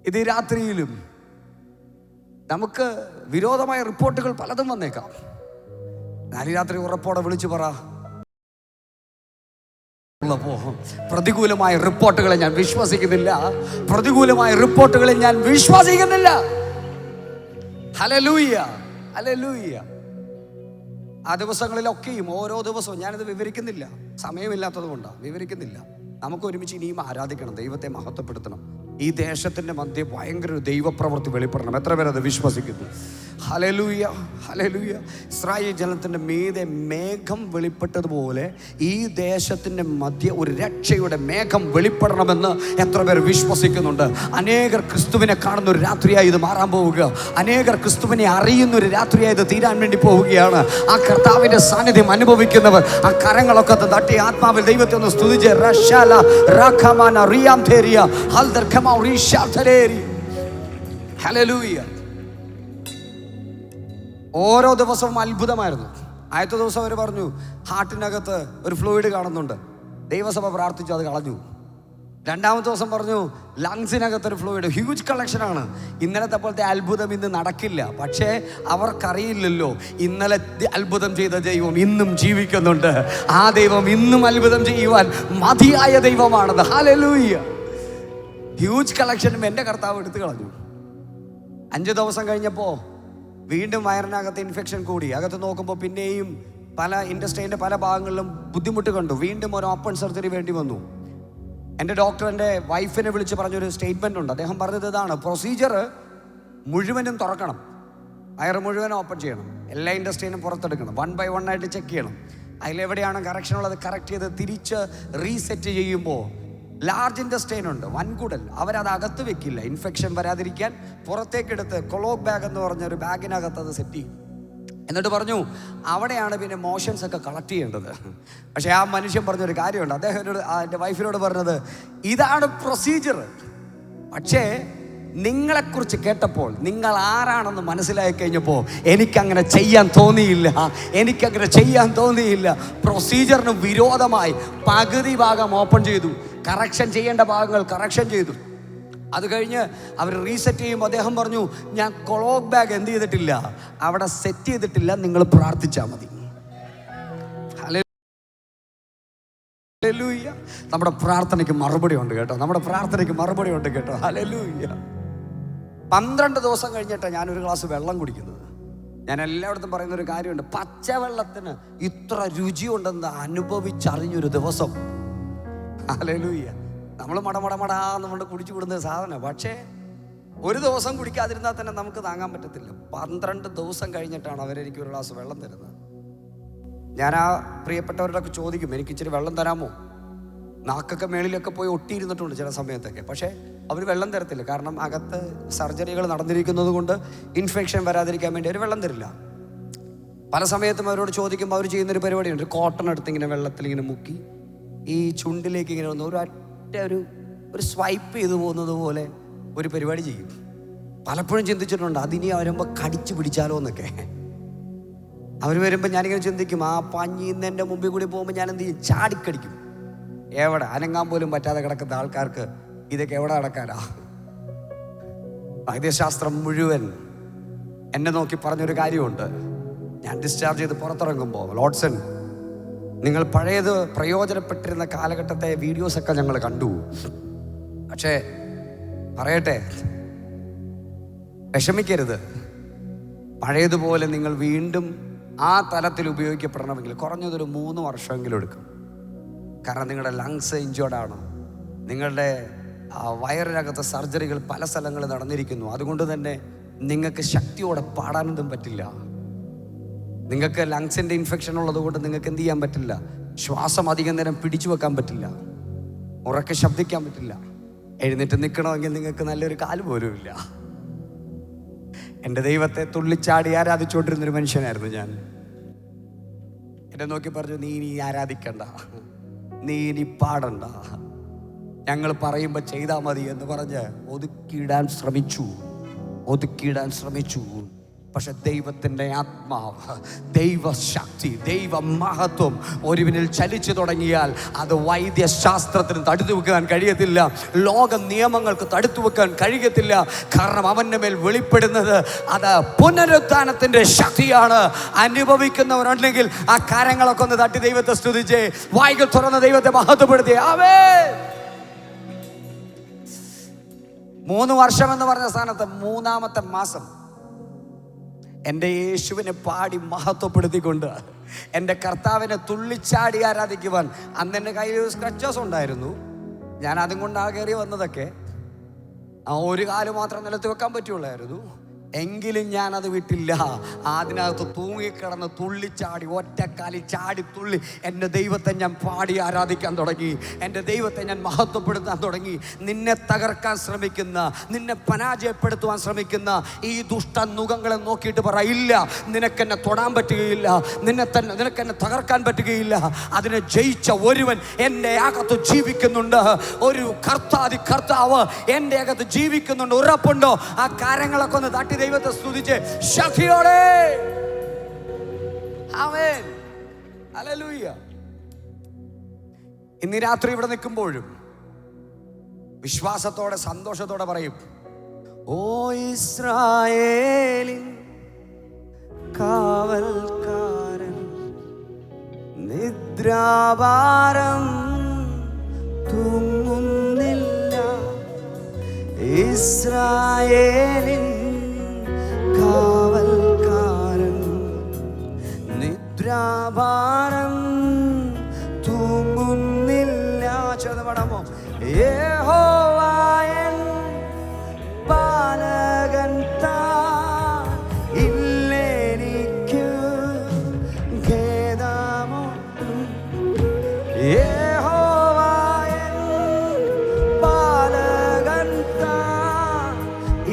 ഇത് രാത്രിയിലും നമുക്ക് വിരോധമായ റിപ്പോർട്ടുകൾ പലതും വന്നേക്കാം. ഞാൻ രാത്രി ഉറപ്പോടെ വിളിച്ചു പറ, പ്രതികൂലമായ റിപ്പോർട്ടുകളെ ഞാൻ വിശ്വസിക്കുന്നില്ല, പ്രതികൂലമായ റിപ്പോർട്ടുകളെ ഞാൻ വിശ്വസിക്കുന്നില്ല. Hallelujah, hallelujah. ആ ദിവസങ്ങളിലൊക്കെയും ഓരോ ദിവസവും ഞാനിത് വിവരിക്കുന്നില്ല, സമയമില്ലാത്തത് കൊണ്ടാണ് വിവരിക്കുന്നില്ല. നമുക്ക് ഒരുമിച്ച് ഇനിയും ആരാധിക്കണം, ദൈവത്തെ മഹത്വപ്പെടുത്തണം. ഈ ദേശത്തിൻ്റെ മധ്യ ഭയങ്കര ഒരു ദൈവപ്രവൃത്തി വെളിപ്പെടണം. എത്ര പേരത് വിശ്വസിക്കുന്നു? Hallelujah, hallelujah. ഇസ്രായേൽ ജനത്തിൻ്റെ മീതെ മേഘം വെളിപ്പെട്ടതുപോലെ ഈ ദേശത്തിൻ്റെ മധ്യ ഒരു രക്ഷയുടെ മേഘം വെളിപ്പെടണമെന്ന് എത്ര പേർ വിശ്വസിക്കുന്നുണ്ട്? അനേകർ ക്രിസ്തുവിനെ കാണുന്ന ഒരു രാത്രിയായി ഇത് മാറാൻ പോവുക. അനേകർ ക്രിസ്തുവിനെ അറിയുന്ന ഒരു രാത്രിയായി ഇത് തീരാൻ വേണ്ടി പോവുകയാണ്. ആ കർത്താവിൻ്റെ സാന്നിധ്യം അനുഭവിക്കുന്നവർ ആ കരങ്ങളൊക്കെ തട്ടി ആത്മാവിൽ ദൈവത്തെ ഒന്ന് സ്തുതിച്ച് റഷാല രാഖമാന റിയാം തേരിയ ഹൽദർ ഖമാ റിഷാ തലേരി. ഹല്ലേലൂയ. ഓരോ ദിവസവും അത്ഭുതമായിരുന്നു. ആദ്യത്തെ ദിവസം അവർ പറഞ്ഞു ഹാർട്ടിനകത്ത് ഒരു ഫ്ലൂയിഡ് കാണുന്നുണ്ട്. ദൈവസഭ പ്രാർത്ഥിച്ചു, അത് കളഞ്ഞു. രണ്ടാമത്തെ ദിവസം പറഞ്ഞു ലങ്സിനകത്തൊരു ഫ്ലൂയിഡ്. ഹ്യൂജ് കളക്ഷനാണ്. ഇന്നലത്തെ പോലത്തെ അത്ഭുതം ഇന്ന് നടക്കില്ല. പക്ഷേ അവർക്കറിയില്ലല്ലോ ഇന്നലെ അത്ഭുതം ചെയ്ത ദൈവം ഇന്നും ജീവിക്കുന്നുണ്ട്. ആ ദൈവം ഇന്നും അത്ഭുതം ചെയ്യുവാൻ മതിയായ ദൈവമാണത്. ഹല്ലേലൂയ. ഹ്യൂജ് കളക്ഷനും എൻ്റെ കർത്താവ് എടുത്തു കളഞ്ഞു. 5 ദിവസം കഴിഞ്ഞപ്പോൾ വീണ്ടും വയറിനകത്ത് ഇൻഫെക്ഷൻ കൂടി. അകത്ത് നോക്കുമ്പോൾ പിന്നെയും പല ഇൻഡസ്ട്രീൻ്റെ പല ഭാഗങ്ങളിലും ബുദ്ധിമുട്ട് കണ്ടു. വീണ്ടും ഒരു ഓപ്പൺ സർജറി വേണ്ടി വന്നു. എൻ്റെ ഡോക്ടർ എൻ്റെ വൈഫിനെ വിളിച്ച് പറഞ്ഞൊരു സ്റ്റേറ്റ്മെൻ്റ് ഉണ്ട്. അദ്ദേഹം പറഞ്ഞത് ഇതാണ്: പ്രൊസീജിയർ മുഴുവനും തുറക്കണം, വയറ് മുഴുവനും ഓപ്പൺ ചെയ്യണം, എല്ലാ ഇൻഡസ്ട്രീനും പുറത്തെടുക്കണം, 1 by 1 ആയിട്ട് ചെക്ക് ചെയ്യണം. അതിലെവിടെയാണ് കറക്ഷൻ ഉള്ളത് കറക്റ്റ് ചെയ്ത് തിരിച്ച് റീസെറ്റ് ചെയ്യുമ്പോൾ ലാർജ് ഇൻഡസ്ട്രീൻ ഉണ്ട്, വൻകുടൽ, അവരത് അകത്ത് വെക്കില്ല. ഇൻഫെക്ഷൻ വരാതിരിക്കാൻ പുറത്തേക്കെടുത്ത് കൊളോഗ് ബാഗ് എന്ന് പറഞ്ഞൊരു ബാഗിനകത്ത് അത് സെറ്റ് ചെയ്യും. എന്നിട്ട് പറഞ്ഞു അവിടെയാണ് പിന്നെ മോഷൻസ് ഒക്കെ കളക്ട് ചെയ്യേണ്ടത്. പക്ഷേ ആ മനുഷ്യൻ പറഞ്ഞൊരു കാര്യമുണ്ട്. അദ്ദേഹം എൻ്റെ വൈഫിനോട് പറഞ്ഞത് ഇതാണ് പ്രൊസീജിയർ. പക്ഷേ നിങ്ങളെക്കുറിച്ച് കേട്ടപ്പോൾ, നിങ്ങൾ ആരാണെന്ന് മനസ്സിലായി കഴിഞ്ഞപ്പോൾ എനിക്കങ്ങനെ ചെയ്യാൻ തോന്നിയില്ല. പ്രൊസീജിയറിന് വിരോധമായി പകുതി ഭാഗം ഓപ്പൺ ചെയ്തു. കറക്ഷൻ ചെയ്യേണ്ട ഭാഗങ്ങൾ കറക്ഷൻ ചെയ്തു. അത് കഴിഞ്ഞ് അവർ റീസെറ്റ് ചെയ്യുമ്പോൾ അദ്ദേഹം പറഞ്ഞു ഞാൻ കൊളോഗ് ബാഗ് എന്ത് ചെയ്തിട്ടില്ല, അവിടെ സെറ്റ് ചെയ്തിട്ടില്ല, നിങ്ങൾ പ്രാർത്ഥിച്ചാൽ മതി. ഹല്ലേലൂയ. നമ്മുടെ പ്രാർത്ഥനയ്ക്ക് മറുപടി ഉണ്ട് കേട്ടോ, ഹല്ലേലൂയ. 12 ദിവസം കഴിഞ്ഞിട്ടാണ് ഞാനൊരു ഗ്ലാസ് വെള്ളം കുടിക്കുന്നത്. ഞാൻ എല്ലായിടത്തും പറയുന്നൊരു കാര്യമുണ്ട്, പച്ചവെള്ളത്തിന് ഇത്ര രുചിയുണ്ടെന്ന് അനുഭവിച്ചറിഞ്ഞൊരു ദിവസം. ഹല്ലേലൂയ. നമ്മൾ മടമടമടാന്ന് കുടിച്ചു വിടുന്ന സാധനം. പക്ഷേ ഒരു ദിവസം കുടിക്കാതിരുന്നാൽ തന്നെ നമുക്ക് താങ്ങാൻ പറ്റത്തില്ല. 12 ദിവസം കഴിഞ്ഞിട്ടാണ് അവരെനിക്ക് ഒരു ഗ്ലാസ് വെള്ളം തരുന്നത്. ഞാൻ ആ പ്രിയപ്പെട്ടവരോടൊക്കെ ചോദിക്കും, എനിക്ക് ഇച്ചിരി വെള്ളം തരാമോ? നാക്കൊക്കെ മേളിലൊക്കെ പോയി ഒട്ടിയിരുന്നിട്ടുണ്ട് ചില സമയത്തൊക്കെ. പക്ഷേ അവർ വെള്ളം തരത്തില്ല. കാരണം അകത്ത് സർജറികൾ നടന്നിരിക്കുന്നത് കൊണ്ട് ഇൻഫെക്ഷൻ വരാതിരിക്കാൻ വേണ്ടി അവർ വെള്ളം തരില്ല. പല സമയത്തും അവരോട് ചോദിക്കുമ്പോൾ അവർ ചെയ്യുന്നൊരു പരിപാടിയുണ്ട്. കോട്ടൺ എടുത്ത് ഇങ്ങനെ വെള്ളത്തിൽ ഇങ്ങനെ മുക്കി ഈ ചുണ്ടിലേക്ക് ഇങ്ങനെ വന്ന് ഒരു സ്വൈപ്പ് ചെയ്തു പോകുന്നത് പോലെ ഒരു പരിപാടി ചെയ്യും. പലപ്പോഴും ചിന്തിച്ചിട്ടുണ്ട് അതിനി വരുമ്പോൾ കടിച്ചു പിടിച്ചാലോ എന്നൊക്കെ. അവർ വരുമ്പോൾ ഞാനിങ്ങനെ ചിന്തിക്കും, ആ പഞ്ഞിന്ന് എൻ്റെ മുമ്പിൽ കൂടി പോകുമ്പോൾ ഞാൻ എന്ത് ചെയ്യും? ചാടിക്കടിക്കും. എവിടെ അനങ്ങാൻ പോലും പറ്റാതെ കിടക്കുന്ന ആൾക്കാർക്ക് ഇതൊക്കെ എവിടെ നടക്കാനാ? വൈദ്യശാസ്ത്രം മുഴുവൻ എന്നെ നോക്കി പറഞ്ഞൊരു കാര്യമുണ്ട്. ഞാൻ ഡിസ്ചാർജ് ചെയ്ത് പുറത്തിറങ്ങുമ്പോൾ, ലോഡ്സൺ, നിങ്ങൾ പഴയത് പ്രയോജനപ്പെട്ടിരുന്ന കാലഘട്ടത്തെ വീഡിയോസൊക്കെ ഞങ്ങൾ കണ്ടു. പക്ഷേ പറയട്ടെ, വിഷമിക്കരുത്. പഴയതുപോലെ നിങ്ങൾ വീണ്ടും ആ തലത്തിൽ ഉപയോഗിക്കപ്പെടണമെങ്കിൽ കുറഞ്ഞതൊരു 3 വർഷമെങ്കിലും എടുക്കും. കാരണം നിങ്ങളുടെ ലങ്സ് ഇഞ്ചേർഡാണ്, നിങ്ങളുടെ വയറിനകത്ത് സർജറികൾ പല സ്ഥലങ്ങളിൽ നടന്നിരിക്കുന്നു. അതുകൊണ്ട് തന്നെ നിങ്ങൾക്ക് ശക്തിയോടെ പാടാനൊന്നും പറ്റില്ല. നിങ്ങൾക്ക് ലങ്സിൻ്റെ ഇൻഫെക്ഷൻ ഉള്ളത് കൊണ്ട് നിങ്ങൾക്ക് എന്ത് ചെയ്യാൻ പറ്റില്ല? ശ്വാസം അധികം നേരം പിടിച്ചു വെക്കാൻ പറ്റില്ല, ഉറക്കെ ശബ്ദിക്കാൻ പറ്റില്ല. എഴുന്നേറ്റ് നിൽക്കണമെങ്കിൽ നിങ്ങൾക്ക് നല്ലൊരു കാല് പോലും ഇല്ല. എൻ്റെ ദൈവത്തെ തുള്ളിച്ചാടി ആരാധിച്ചുകൊണ്ടിരുന്നൊരു മനുഷ്യനായിരുന്നു ഞാൻ. എന്നെ നോക്കി പറഞ്ഞു, നീ ഇനി ആരാധിക്കണ്ട, നീ ഇനി പാടണ്ട, ഞങ്ങൾ പറയുമ്പോൾ ചെയ്താൽ മതി എന്ന് പറഞ്ഞ് ഒതുക്കിയിടാൻ ശ്രമിച്ചു. പക്ഷെ ദൈവത്തിൻ്റെ ആത്മാവ്, ദൈവശക്തി, ദൈവ മഹത്വം ഒരുവിനിൽ ചലിച്ചു തുടങ്ങിയാൽ അത് വൈദ്യശാസ്ത്രത്തിന് തടുത്തു വെക്കാൻ കഴിയത്തില്ല, ലോക നിയമങ്ങൾക്ക് തടുത്തു വെക്കാൻ കഴിയത്തില്ല. കാരണം അവൻ്റെ മേൽ വെളിപ്പെടുന്നത് അത് പുനരുത്ഥാനത്തിൻ്റെ ശക്തിയാണ്. അനുഭവിക്കുന്നവരുണ്ടെങ്കിൽ ആ കാര്യങ്ങളൊക്കെ ഒന്ന് തട്ടി ദൈവത്തെ സ്തുതിച്ച് വായ്കൾ തുറന്ന് ദൈവത്തെ മഹത്വപ്പെടുത്തി. ആമേൻ. 3 വർഷം എന്ന് പറഞ്ഞ സ്ഥാനത്ത് 3-ാമത്തെ മാസം എൻ്റെ യേശുവിനെ പാടി മഹത്വപ്പെടുത്തിക്കൊണ്ട് എൻ്റെ കർത്താവിനെ തുള്ളിച്ചാടി ആരാധിക്കുവാൻ അന്ന് എൻ്റെ കയ്യിൽ സ്ക്രച്ചേഴ്സ് ഉണ്ടായിരുന്നു. ഞാൻ അതും കൊണ്ടാ കയറി വന്നതൊക്കെ. ഒരു കാല് മാത്രം നിലത്ത് വെക്കാൻ പറ്റുള്ളായിരുന്നു. എങ്കിലും ഞാനത് വിട്ടില്ല. അതിനകത്ത് തൂങ്ങിക്കിടന്ന് തുള്ളിച്ചാടി, ഒറ്റക്കാലി ചാടി തുള്ളി എൻ്റെ ദൈവത്തെ ഞാൻ പാടി ആരാധിക്കാൻ തുടങ്ങി. എൻ്റെ ദൈവത്തെ ഞാൻ മഹത്വപ്പെടുത്താൻ തുടങ്ങി. നിന്നെ തകർക്കാൻ ശ്രമിക്കുന്ന, നിന്നെ പരാജയപ്പെടുത്തുവാൻ ശ്രമിക്കുന്ന ഈ ദുഷ്ടനുഖങ്ങളെ നോക്കിയിട്ട് പറയില്ല, നിനക്കെന്നെ തൊടാൻ പറ്റുകയില്ല, നിനക്കെന്നെ തകർക്കാൻ പറ്റുകയില്ല. അതിനെ ജയിച്ച ഒരുവൻ എൻ്റെ അകത്ത് ജീവിക്കുന്നുണ്ട്. ഒരു കർത്താവ് എൻ്റെ അകത്ത് ജീവിക്കുന്നുണ്ട്. ഉറപ്പുണ്ടോ? ആ കാര്യങ്ങളൊക്കെ ഒന്ന് തട്ടി ദൈവത്തെ സ്തുതിച്ച് ശക്തിയോടെ. ആമേൻ. ഹല്ലേലൂയ. ഇന്ന് രാത്രി ഇവിടെ നിൽക്കുമ്പോഴും വിശ്വാസത്തോടെ സന്തോഷത്തോടെ പറയും, ഓ ഇസ്രായേലിൻ കാവൽക്കാരൻ, നിദ്രാഭാരം തൂങ്ങുന്നില്ല. ഇസ്രായേലിൻ കാവൽക്കാരൻ, നിദ്രാഭാരം തൂങ്ങുന്നില്ല. ചെറുപടമോ യഹോവയൻ പാലകൻ താൻ, ഇല്ലെനിക്കു ഖേദമൊട്ടും. യഹോവയൻ പാലകൻ താൻ,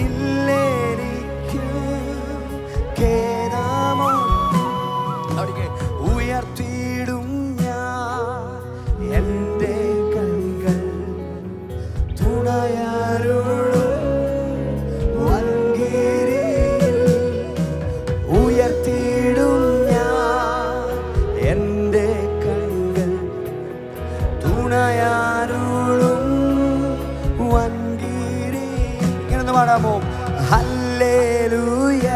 ഇല്ലെനിക്കു ഖേദമൊട്ടും. ഉയർത്തിയിടും ഞാൻ എൻ്റെ കൈകൾ, തുണയാരുളും വൻകിരിയിൽ. ഉയർത്തിയിടും ഞാൻ എൻ്റെ കൈകൾ, തുണയാരുളും വൻകിരിയിൽ. ഇങ്ങനെ പാടാമോ? Hallelujah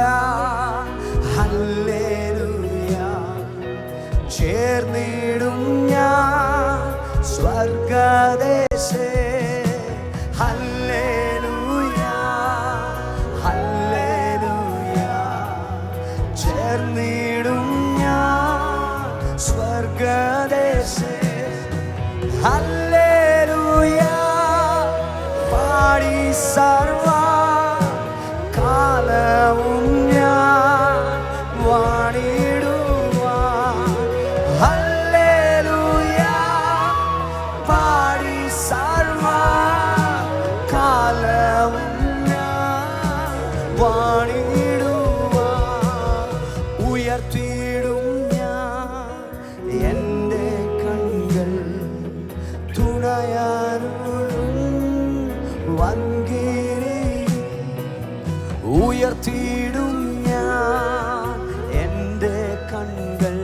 hallelujah. ചേർന്നിടും ഞാൻ സ്വർഗദേശേ. Hallelujah hallelujah. ചേർന്നിടും ഞാൻ സ്വർഗദേശേ. ഹല്ലേലൂയ പാടി സർവ കാലവും ഞാൻ വാണിടുവാൻ. ഹല്ലേലൂയ പാടി സർവ കാലവും ഞാൻ വാണിടുവാൻ. ഉയർത്തിയിടും ഞാൻ എൻ്റെ കണ്ണുകൾ, തുണയാരുളും വൻകിരി. ഉയർത്തിയിടും ഞാൻ എൻ്റെ കണ്ണുകൾ,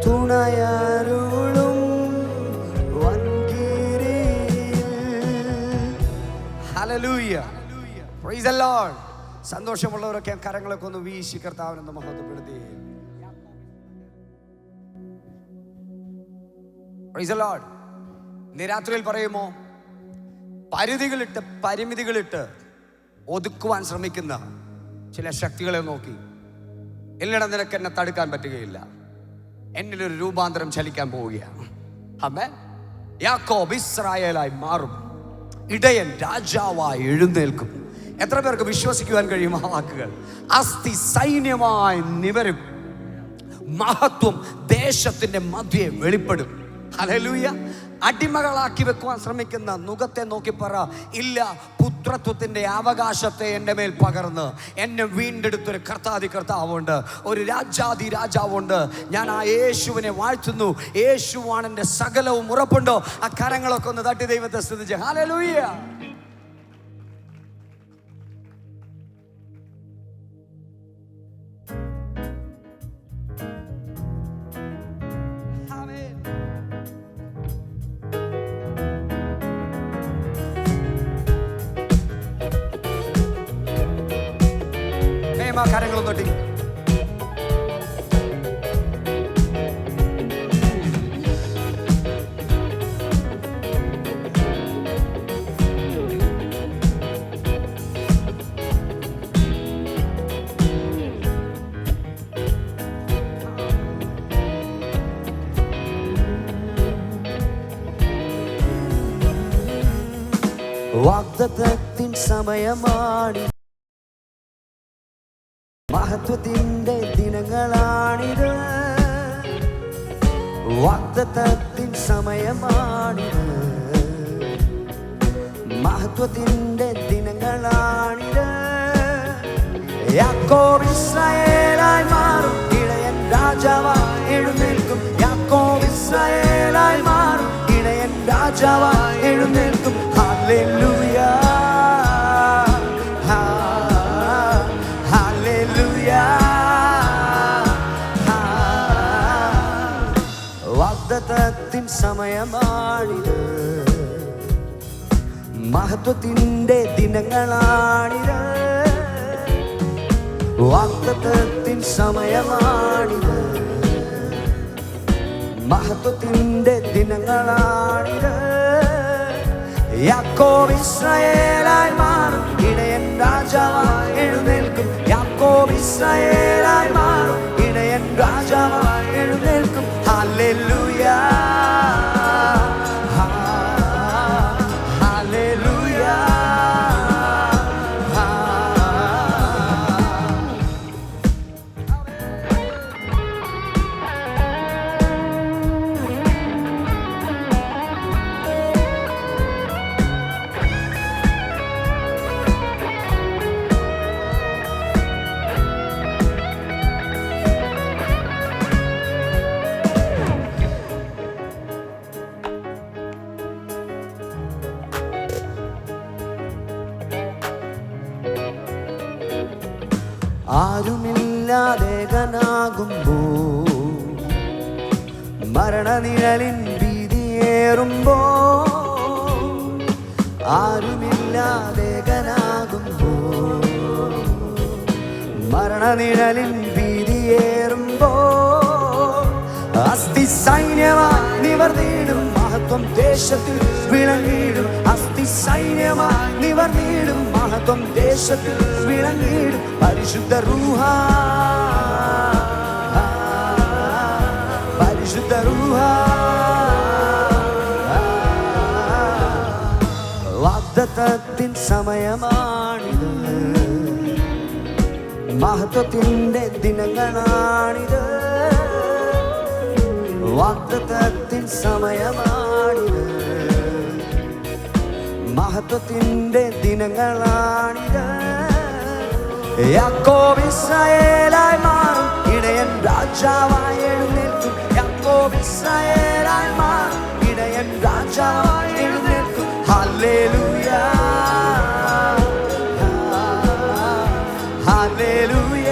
തുണയാരുളും വൻകിരിയിൽ. ഹല്ലേലൂയ. Praise the lord. സന്തോഷമുള്ളവരൊക്കെ കരങ്ങളൊക്കെ ഒന്ന് വീശി കർത്താവിനെ മഹത്വപ്പെടുത്തി. Price the Lord. ഇന്ന് രാത്രിയിൽ പറയുമോ, പരിമിതികളിട്ട് ഒതുക്കുവാൻ ശ്രമിക്കുന്ന ചില ശക്തികളെ നോക്കി, ഇല്ലട നിനക്ക് എന്നെ തടുക്കാൻ പറ്റുകയില്ല, എന്നിലൊരു രൂപാന്തരം ചലിക്കാൻ പോവുകയാണ്. ആമേൻ. യാക്കോബ് ഇസ്രായേലായി മാറും, ഇടയൻ രാജാവായി എഴുന്നേൽക്കും. എത്ര പേർക്ക് വിശ്വസിക്കുവാൻ കഴിയും ആ വാക്കുകൾ? അസ്ഥി സൈന്യമായി നിവരും. മഹത്വം ദേശത്തിൻ്റെ മധ്യേ വെളിപ്പെടും. ഹല്ലേലൂയ. അടിമകളാക്കി വെക്കുവാൻ ശ്രമിക്കുന്ന നുകത്തെ നോക്കി പറ, ഇല്ല, പുത്രത്വത്തിൻ്റെ അവകാശത്തെ എൻ്റെ മേൽ പകർന്ന് എന്നെ വീണ്ടെടുത്തൊരു കർത്താവുണ്ട്, ഒരു രാജാതി രാജാവുണ്ട്. ഞാൻ ആ യേശുവിനെ വാഴ്ത്തുന്നു. യേശുവാണ് എൻ്റെ സകലവും. ഉറപ്പുണ്ടോ? ആ കരങ്ങളൊക്കെ ഒന്ന് തട്ടി ദൈവത്തെ സ്തുതിച്ച് ഹല്ലേലൂയ. കാര്യങ്ങളും തൊട്ടി വാഗ്ദത്തത്തിൻ സമയമാണ്, മഹത്വത്തിൻ്റെ ദിനങ്ങളാണിത്. വാഗ്ദത്തത്തിൻ സമയമാണിത്, മഹത്വത്തിൻ്റെ ദിനങ്ങളാണിത്. യാക്കോബ് ഇസ്രായേലായി മാറും, ഇടയൻ രാജാവായി എഴുന്നേൽക്കും. യാക്കോബ് ഇസ്രായേലായി മാറും, ഇടയൻ രാജാവായി എഴുന്നേൽക്കും. ഹല്ലേലൂയ. വാഗ്ദത്തത്തിൻ സമയമാണിത്, മഹത്വത്തിൻ്റെ ദിനങ്ങളാണിത്. വാഗ്ദത്തത്തിൻ സമയമാണിത്, മഹത്വത്തിൻ്റെ ദിനങ്ങളാണിത്. യാക്കോബ് ഇസ്രായേലായി മാറും, ഇടയൻ രാജാവായി എഴുന്നേൽക്കും. യാക്കോബ് ഇസ്രായേലായി മാറും, ഇടയൻ രാജാവായി എഴുന്നേൽക്കും. Hallelujah, hallelujah. ആരുമില്ലാതേകനാകുമ്പോൾ, മരണനിഴലിൻ ഭീതിയേറുമ്പോൾ, ആരുമില്ലാതേകനാകുമ്പോൾ, മരണനിഴലിൻ ഭീതിയേറുമ്പോൾ, അസ്ഥി സൈന്യമായി നിവർന്നിടും, മഹത്വം ദേശത്തിൽ വിളങ്ങിടും. അസ്ഥി സൈന്യമായി നിവർന്നിടും, മഹത്വം ദേശത്തിൽ വിളങ്ങിടും. പരിശുദ്ധ റൂഹ, പരിശുദ്ധ റൂഹ. വാഗ്ദത്തത്തിൻ സമയമാണിത്, മഹത്വത്തിൻ്റെ ദിനങ്ങളാണിത്. വാഗ്ദത്തത്തിൻ സമയമാണിത്, മഹത്വത്തിൻ്റെ ദിനങ്ങളാണിത്. യാക്കോബ് ഇസ്രായേലായി മാറും, ഇടയൻ രാജാവായി എഴുന്നേൽക്കും. യാക്കോബ് ഇസ്രായേലായി മാറും, ഇടയൻ രാജാവായി എഴുന്നേൽക്കും. Hallelujah, hallelujah.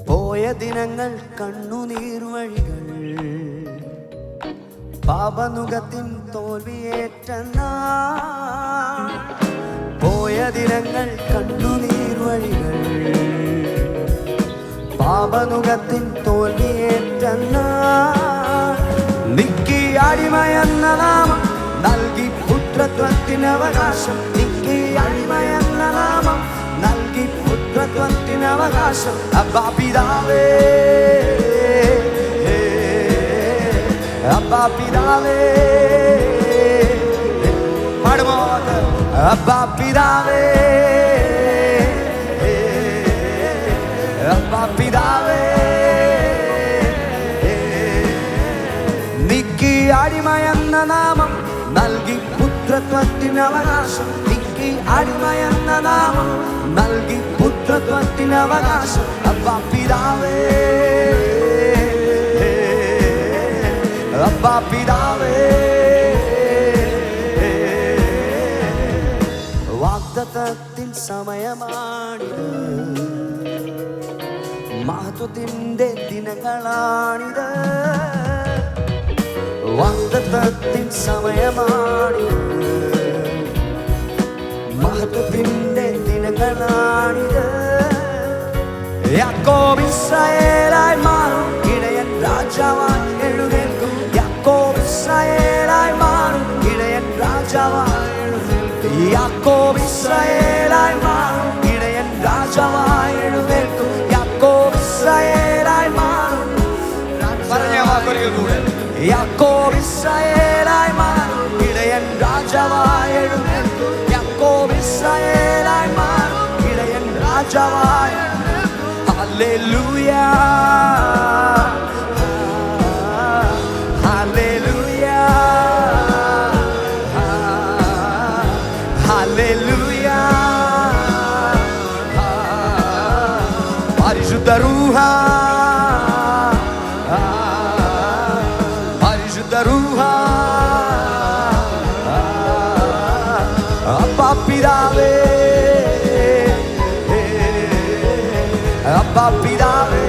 പോയ ദിനങ്ങൾ കണ്ണുനീർ വഴികൾ, പാപനുകത്തിൻ തോൽവിയേറ്റ നാൾ. പോയ ദിനങ്ങൾ കണ്ണുനീർ വഴികൾ, പാപനുഖത്തിൻ തോൽവിയേറ്റെന്ന നിക്കി അടിമയെന്ന നാമം നൽകി പുത്രത്വത്തിനവകാശം. നിക്കി അടിമയെന്ന നാമം നൽകി പുത്രത്വത്തിനവകാശം. അബ്ബാ പിതാവേ, അബ്ബാ പിതാവേ, പാടുമോ? അബ്ബാ പിതാവേ, അബ്ബാ പിതാവേ, നിക്കി അടിമയെന്ന നാമം നൽകി പുത്രത്വത്തിനവകാശം. നിക്കി അടിമയെന്ന നാമം നൽകി പുത്രത്വത്തിനവകാശം. അബ്ബാ പിതാവേ, അബ്ബാ പിതാവേ, വാഗ്ദത്തത്തിൻ സമയമാണിത്, മഹത്വത്തിന്റെ ദിനങ്ങളാണിത്. വാഗ്ദത്തത്തിൻ സമയമാണിത്, മഹത്വത്തിന്റെ ദിനങ്ങളാണിത്. യാക്കോബ് ഇസ്രായേലായി മാറും, ഇടയൻ രാജാവായി എഴുന്നേൽക്കും. യാക്കോബ് ഇസ്രായേലായി മാറും, ഇടയൻ രാജാവായി എഴുന്നേൽക്കും. യാക്കോബ് ഇസ്രായേലായി മാറും, ഇടയൻ രാജാവായി എഴുന്നേൽക്കും. യാക്കോബ് ഇസ്രായേലായി മാറും. പറഞ്ഞ വാക്കൊരിക്കൽ കൂടെ. യാക്കോബ് ഇസ്രായേലായി മാറും, ഇടയൻ രാജാവായി എഴുന്നേൽക്കും. യാക്കോബ് ഇസ്രായേലായി മാറും, ഇടയൻ രാജാവായി. Hallelujah, hallelujah, hallelujah. പരിശുദ്ധ റൂഹ, പരിശുദ്ധ റൂഹ. അബ്ബാ പിതാവേ, അബ്ബാ പിതാവേ,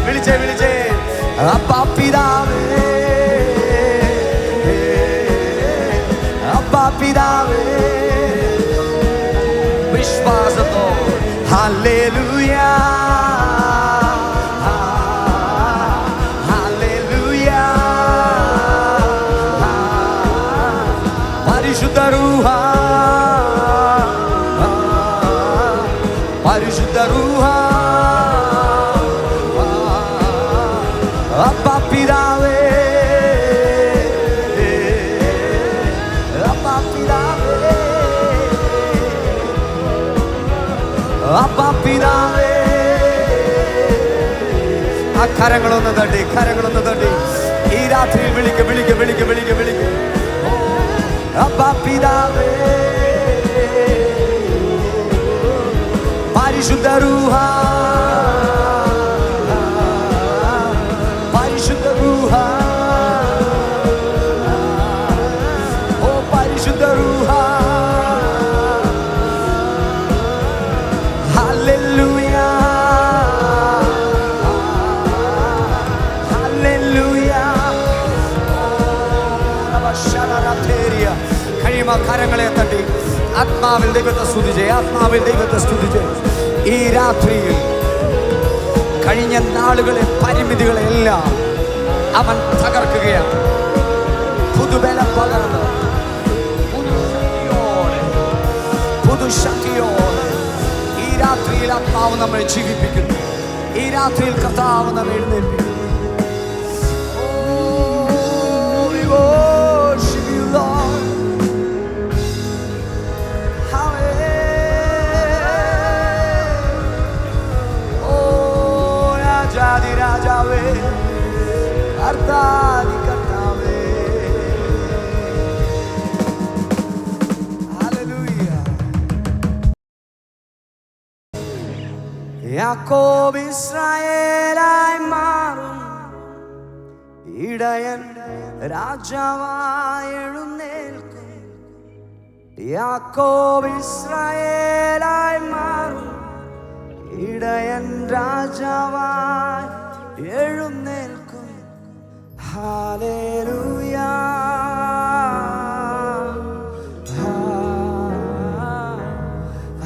വിളിച്ചേ വിളിച്ചേ. അബ്ബാ പിതാവേ, അബ്ബാ പിതാവേ. വിശ്വാസത്തോ ഹല്ലേലൂയ, ഹല്ലേലൂയ. പരിശുദ്ധ റൂഹ, പരിശുദ്ധ റൂഹ. അബ്ബാ പിതാവേ, അബ്ബാ പിതാവേ, അബ്ബാ പിതാവേ. ആ കരങ്ങളൊന്ന് തട്ടി, കരങ്ങളൊന്ന് തട്ടി. ഈ രാത്രിയിൽ വിളിക്ക് വിളിക്ക് വിളിക്ക് വിളിക്ക് വിളിക്ക്. അബ്ബാ പിതാവേ, പരിശുദ്ധ റൂഹ, പരിശുദ്ധ റൂഹ. ഓ പരിശുദ്ധ റൂഹ. Hallelujah, hallelujah. കഴിയുമോ കരങ്ങളെ തട്ടി ആത്മാവിൽ ദൈവത്തെ സ്തുതിച്ചേ, ആത്മാവിൽ ദൈവത്തെ സ്തുതിച്ചേ. ഈ രാത്രിയിൽ കഴിഞ്ഞ നാളുകളെ പരിമിതികളെല്ലാം അവൻ തകർക്കുകയാണ്. പുതുബലം പകർന്ന് പുതുശക്തിയോടെ ഈ രാത്രിയിൽ ആത്മാവ് നമ്മെ ജീവിപ്പിക്കുന്നു. ഈ രാത്രിയിൽ കർത്താവ് നമ്മെ എഴുന്നേൽപ്പിക്കുന്നു. രാജാവേ, കർത്താവേ, കർത്താവേ. ഹല്ലേലൂയ. യാക്കോബ് ഇസ്രായേലായി മാറും, ഇടയൻ രാജാവായി എഴുന്നേൽക്കും. യാക്കോബ് ഇസ്രായേലായി മാറും, ഇടയൻ രാജാവായി എഴുന്നേൽക്കും. Hallelujah,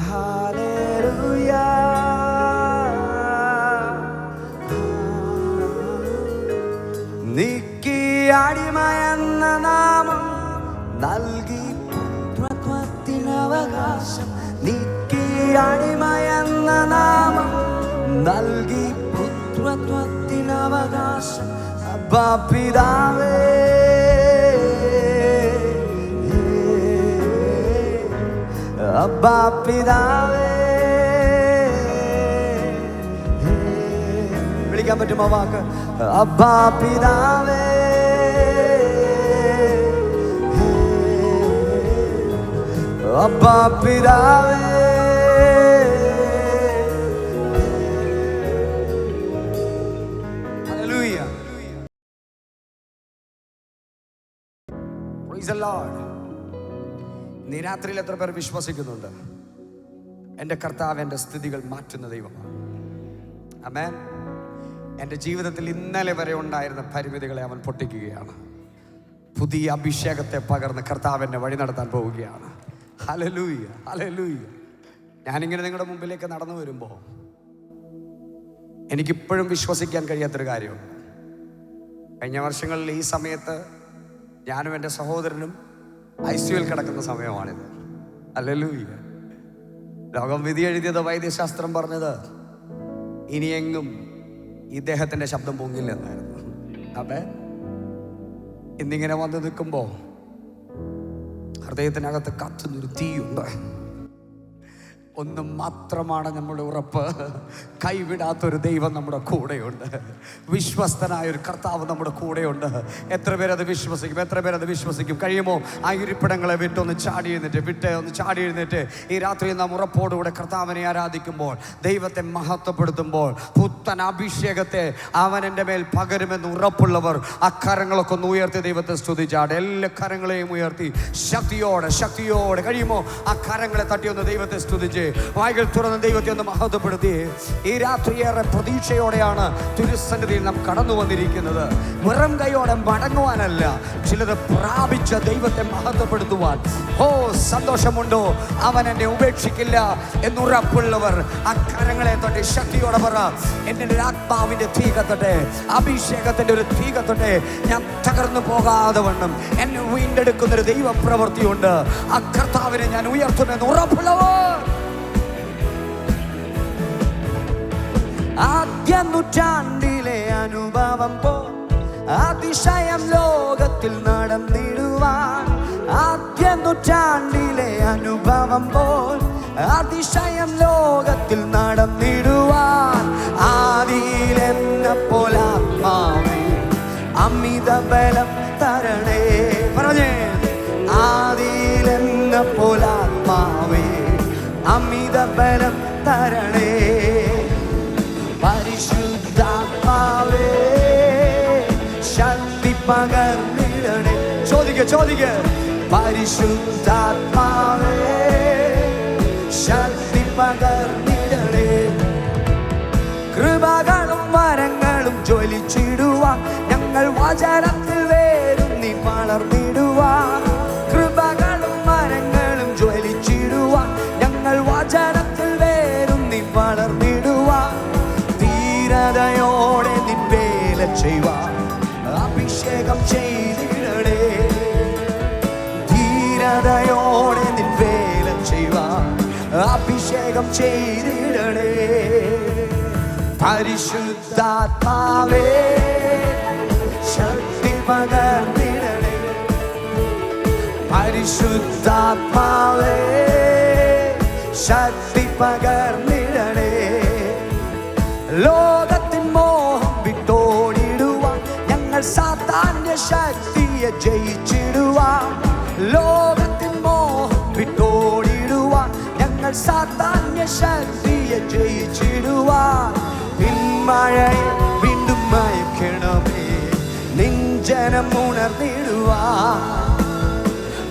hallelujah. അവകാശം നീക്കി അടിമയെന്ന നാമം നൽകി പുത്രത്വത്തിന് അവകാശം അബ്ബാ പിതാവേ അബ്ബാ പിതാവേ. വിളിക്കാൻ പറ്റുമോ വാക്ക്? അബ്ബാ പിതാവേ അബ്ബാ പിതാവേ. ഹല്ലേലൂയ. Praise the Lord. നീ രാത്രിയിൽ എത്ര പേർ വിശ്വസിക്കുന്നുണ്ട് എൻ്റെ കർത്താവ് എൻ്റെ സ്ഥിതികൾ മാറ്റുന്ന ദൈവമാണ്? ആമേൻ. എൻ്റെ ജീവിതത്തിൽ ഇന്നലെ വരെ ഉണ്ടായിരുന്ന പരിമിതികളെ അവൻ പൊട്ടിക്കുകയാണ്. പുതിയ അഭിഷേകത്തെ പകർന്ന് കർത്താവ് എന്നെ വഴി നടത്താൻ പോവുകയാണ്. Hallelujah, hallelujah. ഞാനിങ്ങനെ നിങ്ങളുടെ മുമ്പിലേക്ക് നടന്നു വരുമ്പോൾ എനിക്കിപ്പോഴും വിശ്വസിക്കാൻ കഴിയാത്തൊരു കാര്യമുണ്ട്. കഴിഞ്ഞ വർഷങ്ങളിൽ ഈ സമയത്ത് ഞാനും എൻ്റെ സഹോദരനും ICUവിൽ കിടക്കുന്ന സമയമാണിത്. ഹല്ലേലൂയ. ലോകം വിധി എഴുതിയത്, വൈദ്യശാസ്ത്രം പറഞ്ഞത് ഇനിയെങ്ങും ഇദ്ദേഹത്തിൻ്റെ ശബ്ദം പൊങ്ങില്ലെന്നായിരുന്നു. അതെ, ഇന്നിങ്ങനെ വന്ന് നിൽക്കുമ്പോൾ ഹൃദയത്തിനകത്ത് കത്തുന്നൊരു തീയുണ്ട്. ഒന്ന് മാത്രമാണ് നമ്മുടെ ഉറപ്പ്, കൈവിടാത്തൊരു ദൈവം നമ്മുടെ കൂടെയുണ്ട്. വിശ്വസ്തനായ ഒരു കർത്താവ് നമ്മുടെ കൂടെയുണ്ട്. എത്ര പേരത് വിശ്വസിക്കും? എത്ര പേരത് വിശ്വസിക്കും? കഴിയുമോ ആ ഇരിപ്പിടങ്ങളെ ഒന്ന് ചാടി എഴുന്നേറ്റ് ഈ രാത്രി നാം ഉറപ്പോടുകൂടെ കർത്താവിനെ ആരാധിക്കുമ്പോൾ, ദൈവത്തെ മഹത്വപ്പെടുത്തുമ്പോൾ, പുത്തൻ അഭിഷേകത്തെ അവൻ എൻ്റെ മേൽ പകരുമെന്ന് ഉറപ്പുള്ളവർ ആ കരങ്ങളൊക്കെ ഒന്ന് ഉയർത്തി ദൈവത്തെ സ്തുതിച്ചാട്. എല്ലാ കരങ്ങളെയും ഉയർത്തി ശക്തിയോടെ കഴിയുമോ ആ കരങ്ങളെ തട്ടിയൊന്ന് ദൈവത്തെ സ്തുതിച്ച് വായ്കൾ തുറന്ന് ദൈവത്തെ ഒന്ന് മഹത്വപ്പെടുത്തി. ഈ രാത്രി ഏറെ പ്രതീക്ഷയോടെയാണ് തിരുസന്നിധിയിൽ നാം കടന്നു വന്നിരിക്കുന്നത്. വെറും കൈയോടെ മടങ്ങുവാനല്ല, ചിലത് പ്രാപിച്ച ദൈവത്തെ മഹത്വപ്പെടുത്തുവാൻ. സന്തോഷമുണ്ടോ? അവൻ എന്നെ ഉപേക്ഷിക്കില്ല എന്നുറപ്പുള്ളവർ ആ കരങ്ങളെ തൊട്ട് ശക്തിയോടെ പറ, എൻ്റെ ആത്മാവിന്റെ തീ കത്തട്ടെ, അഭിഷേകത്തിന്റെ ഒരു തീ കത്തട്ടെ. ഞാൻ തകർന്നു പോകാതെ വണ്ണം എന്നെ വീണ്ടെടുക്കുന്നൊരു ദൈവപ്രവൃത്തിയുണ്ട്. ആ കർത്താവിനെ ഞാൻ ഉയർത്തുമെന്ന് ഉറപ്പുള്ളവർ. ആദ്യ നൂറ്റാണ്ടിലെ അനുഭവം പോ അതിശയം ലോകത്തിൽ നടന്നിടുവാൻ. ആദ്യ നൂറ്റാണ്ടിലെ അനുഭവം പോൽ അതിശയം ലോകത്തിൽ നടന്നിടുവാൻ. ആദിയിലെന്നപ്പോൾ ആത്മാവേ അമിത ബലം തരണേ. പറഞ്ഞേ, ആദിയിലെന്നപ്പോൾ ആത്മാവേ അമിത ബലം തരണേ. പരിശുദ്ധാത്മാവേ ശക്തി പകർന്നിടണേ. ചോദിക്ക പരിശുദ്ധാത്മാവേ ശക്തി പകർന്നിടണേ. കൃപകളും വരങ്ങളും ജ്വലിച്ചിടുവാൻ ഞങ്ങൾ വചനത്തിൽ വേരും നീ വളർന്നിടുവാൻ. കൃപകളും വരങ്ങളും ജ്വലിച്ചിടുവാൻ ഞങ്ങൾ വചനത്തിൽ വേരും നീ വളർന്നിടുവാൻ. ധീരതയോടെ നിൻ വേല ചെയ്യുവാൻ അഭിഷേകം ചെയ്തിടണേ. ധീരതയോടെ നിൻ വേല ചെയ്യുവാൻ അഭിഷേകം ചെയ്തിടണേ. പരിശുദ്ധാത്മാവേ ശക്തി പകർന്നിടണേ. പരിശുദ്ധാത്മാവേ ശക്തി പകർന്നിടണേ. ലോകത്തിൻ മോഹം വിട്ടോടിടുവാൻ ഞങ്ങൾ സാത്താന്റെ ശക്തിയെ ജയിച്ചിടുവാൻ. ലോകത്തിൻ മോഹം വിട്ടോടിടുവാൻ ഞങ്ങൾ സാത്താന്റെ ശക്തിയെ ജയിച്ചിടുവാൻ. പിന്മഴയെ വീണ്ടും മയക്കണമേ, നിഞ്ചനം ഉണർന്നിടുവാൻ.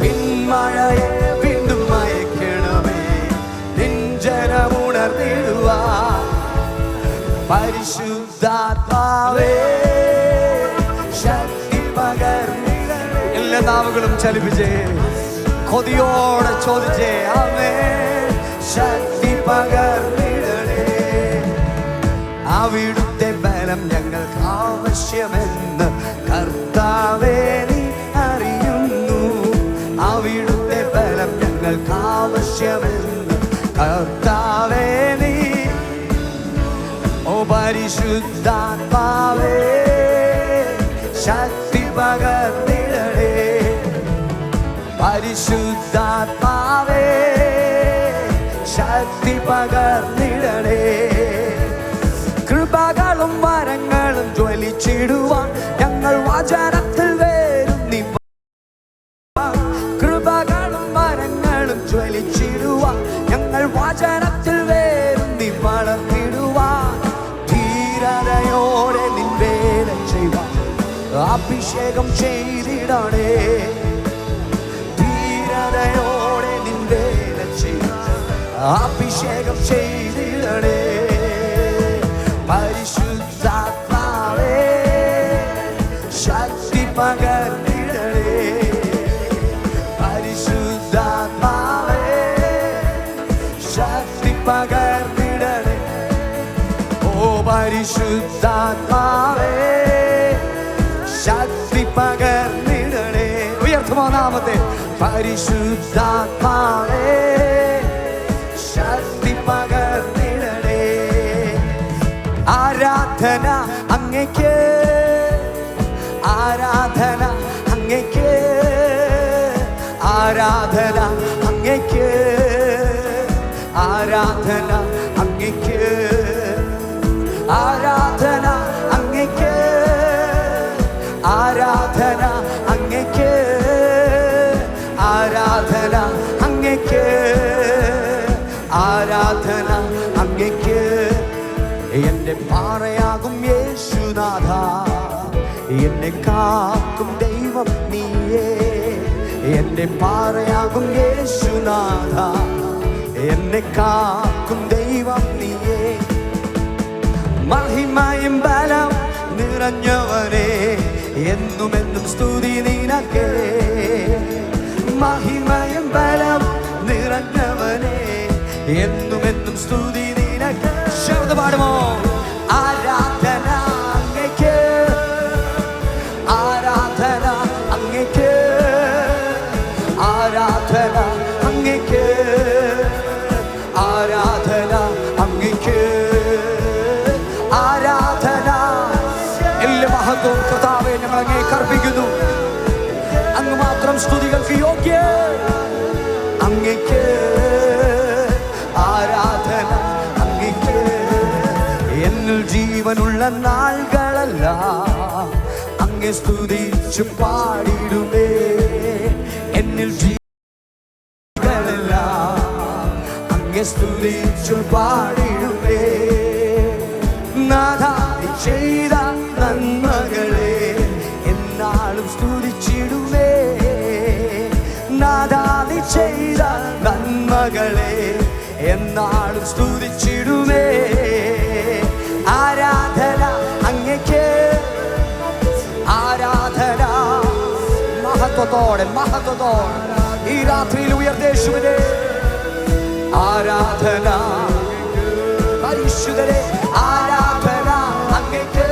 പിന്മഴയെ വീണ്ടും മയക്കണമേ, നിഞ്ചനം ഉണർന്നിടുവാൻ. പരിശുദ്ധാത്മാവേ ശക്തി പകർന്നിടണേ. എല്ലാ നാവുകളും ചലിപ്പിച്ചേ, കൊതിയോടെ ചോദിച്ചേ, ആമേൻ. ശക്തി പകർന്നിടണേ. അവിടുത്തെ ബലം ഞങ്ങൾക്ക് ആവശ്യമെന്ന് കർത്താവേ നീ അറിയുന്നു. അവിടുത്തെ ബലം ഞങ്ങൾക്ക് ആവശ്യമെന്ന് പരിശുദ്ധാത്മാവേ ശക്തി പകർന്നിടണേ. പരിശുദ്ധാത്മാവേ ശക്തി പകർന്നിടണേ. കൃപകളും വരങ്ങളും ജ്വലിച്ചിടുവാൻ ഞങ്ങൾ വചനത്തിൽ വേരുന്നി. കൃപകളും വരങ്ങളും ജ്വലിച്ചിടുവാൻ ഞങ്ങൾ വചനത്തിൽ വേരുന്നി വളർന്നിടുവാൻ. ധീരതയോടെ നിൻ വേല ചെയ്യുവാൻ അഭിഷേകം ചെയ്തിടണേ. ധീരതയോടെ നിൻ വേല ചെയ്യുവാൻ അഭിഷേകം ചെയ്തിടണേ. പരിശുദ്ധാത്മാവേ ശക്തി പകർന്നിടണേ. പരിശുദ്ധാത്മാവേ ശക്തി പകർന്നിടണേ. ഓ പരിശുദ്ധാത്മാവേ ശക്തി പകർന്നിടണേ. ഉയർത്തുമോ നാമത്തെ? പരിശുദ്ധാത്മാവേ ശക്തി പകർന്നിടണേ. ആരാധന അങ്ങേക്ക്, ആരാധന അങ്ങേക്ക്, ആരാധന അങ്ങേക്ക്, ആരാധന അങ്ങേക്ക്, ആരാധന അങ്ങേക്ക്, ആരാധന അങ്ങേക്ക്, ആരാധന അങ്ങേക്ക്, ആരാധന അങ്ങേക്ക്. എന്റെ പാറയാകും യേശുനാഥ, എന്നെ കാക്കും ദൈവം നീയേ. എന്റെ പാറയാകും യേശുനാഥ, എന്നെ കാക്കും ദൈവം നീയേ. മഹിമയും ബലം നിറഞ്ഞവനെ എന്നുമെന്നും സ്തുതി നിനക്കേ. മഹിമയും ബലം നിറഞ്ഞവനെ എന്നുമെന്നും സ്തുതി നിനക്കേ. ശബ്ദ പാടുമോ? ആരാധന അങ്ങേക്ക്, ആരാധന അങ്ങേക്ക്, ആരാധന അങ്ങേക്ക്, ആരാധന അങ്ങേക്ക്, ആരാധന. എല്ലാ മഹത്വവും കർത്താവേ ഞങ്ങൾ അങ്ങേക്ക് അർപ്പിക്കുന്നു. അങ്ങ് മാത്രം സ്തുതികൾക്ക് യോഗ്യ. അങ്ങേക്ക് ആരാധന അങ്ങേക്ക്. എന്നിൽ ജീവനുള്ള നാളുകളെല്ലാം അങ്ങേ സ്തുതിച്ചു പാടിടുമേ. എന്നിൽ ജീവനെല്ലാം അങ്ങേ സ്തുതിച്ചു പാടിടുമേ. നാഥാ നീ ചെയ്ത നന്മകളെ എന്നാളും സ്തുതിച്ചിടുമേ. നാഥാ നീ ചെയ്ത നന്മകളെ എന്നാളും സ്തുതിച്ചിടുമേ. ആരാധന അങ്ങേക്ക്, ആരാധന. മഹത്വത്തോടെ മഹത്വത്തോടെ ഈ രാത്രിയിൽ ഉയർത്തേശുവിനെ ആരാധന. പരിശുദ്ധരെ ആരാധന അങ്ങേക്ക്,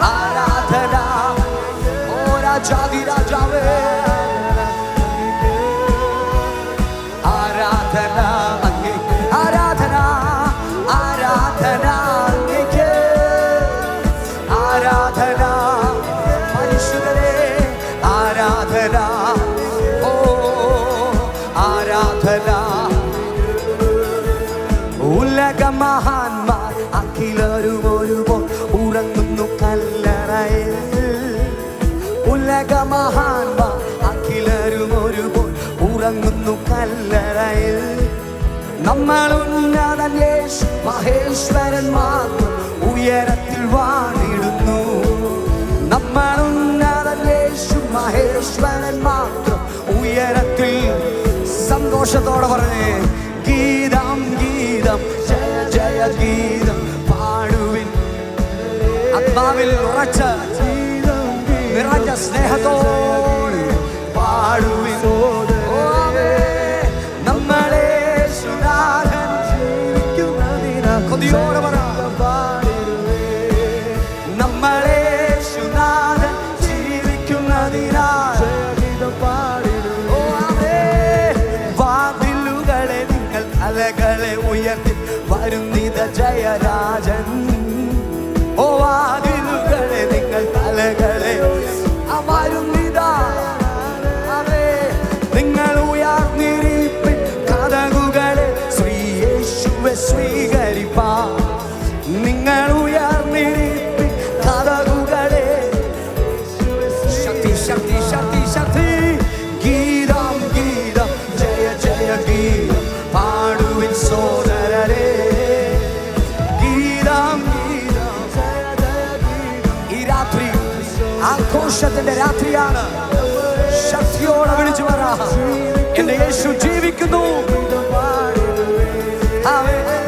ആരാധന. ഓ രാജാതി രാജാവേ ആരാധന അങ്ങേക്ക്, ആരാധന, ആരാധന അങ്ങേക്ക്, ആരാധന. പരിശുദ്ധരെ ആരാധന. ഓ ആരാധന. ഉലകമഹാന്മാർ അഖിലരും ഒരുപോൽ ഉറങ്ങുന്നു കല്ലറയിൽ. ഉലകമഹാന്മാർ അഖിലരും ഒരുപോൽ ഉറങ്ങുന്നു കല്ലറയിൽ. നമ്മൾ ഉന്നതൻ യേശു മഹേശ്വരൻ മാത്രം ഉയരത്തിൽ വാണിടുന്നു. നമ്മൾ ഉന്നതൻ യേശു മഹേശ്വരൻ മാത്രം ഉയരത്തിൽ. സന്തോഷത്തോടെ പറഞ്ഞേ ഗീതം ഗീതം ജയ ജയ ഗീതം പാടുവിൻ. ആത്മാവിൽ ഉറച്ച നിറഞ്ഞ സ്നേഹത്തോടെ പാടുവിൻ. നമ്മളെ സുനാഥൻ കൊതിയോടെ പറ. നമ്മളെ സുനാഥൻ ജീവിക്കുന്നതിനാ വാതിലുകളെ നിങ്ങൾ അലകളെ ഉയർത്തി വരുന്നിത ജയരാജൻ. സന്തോഷത്തിന്റെ രാത്രിയാണ്. ശക്തിയോടെ വിളിച്ചു പറ, എന്റെ യേശു ജീവിക്കുന്നു.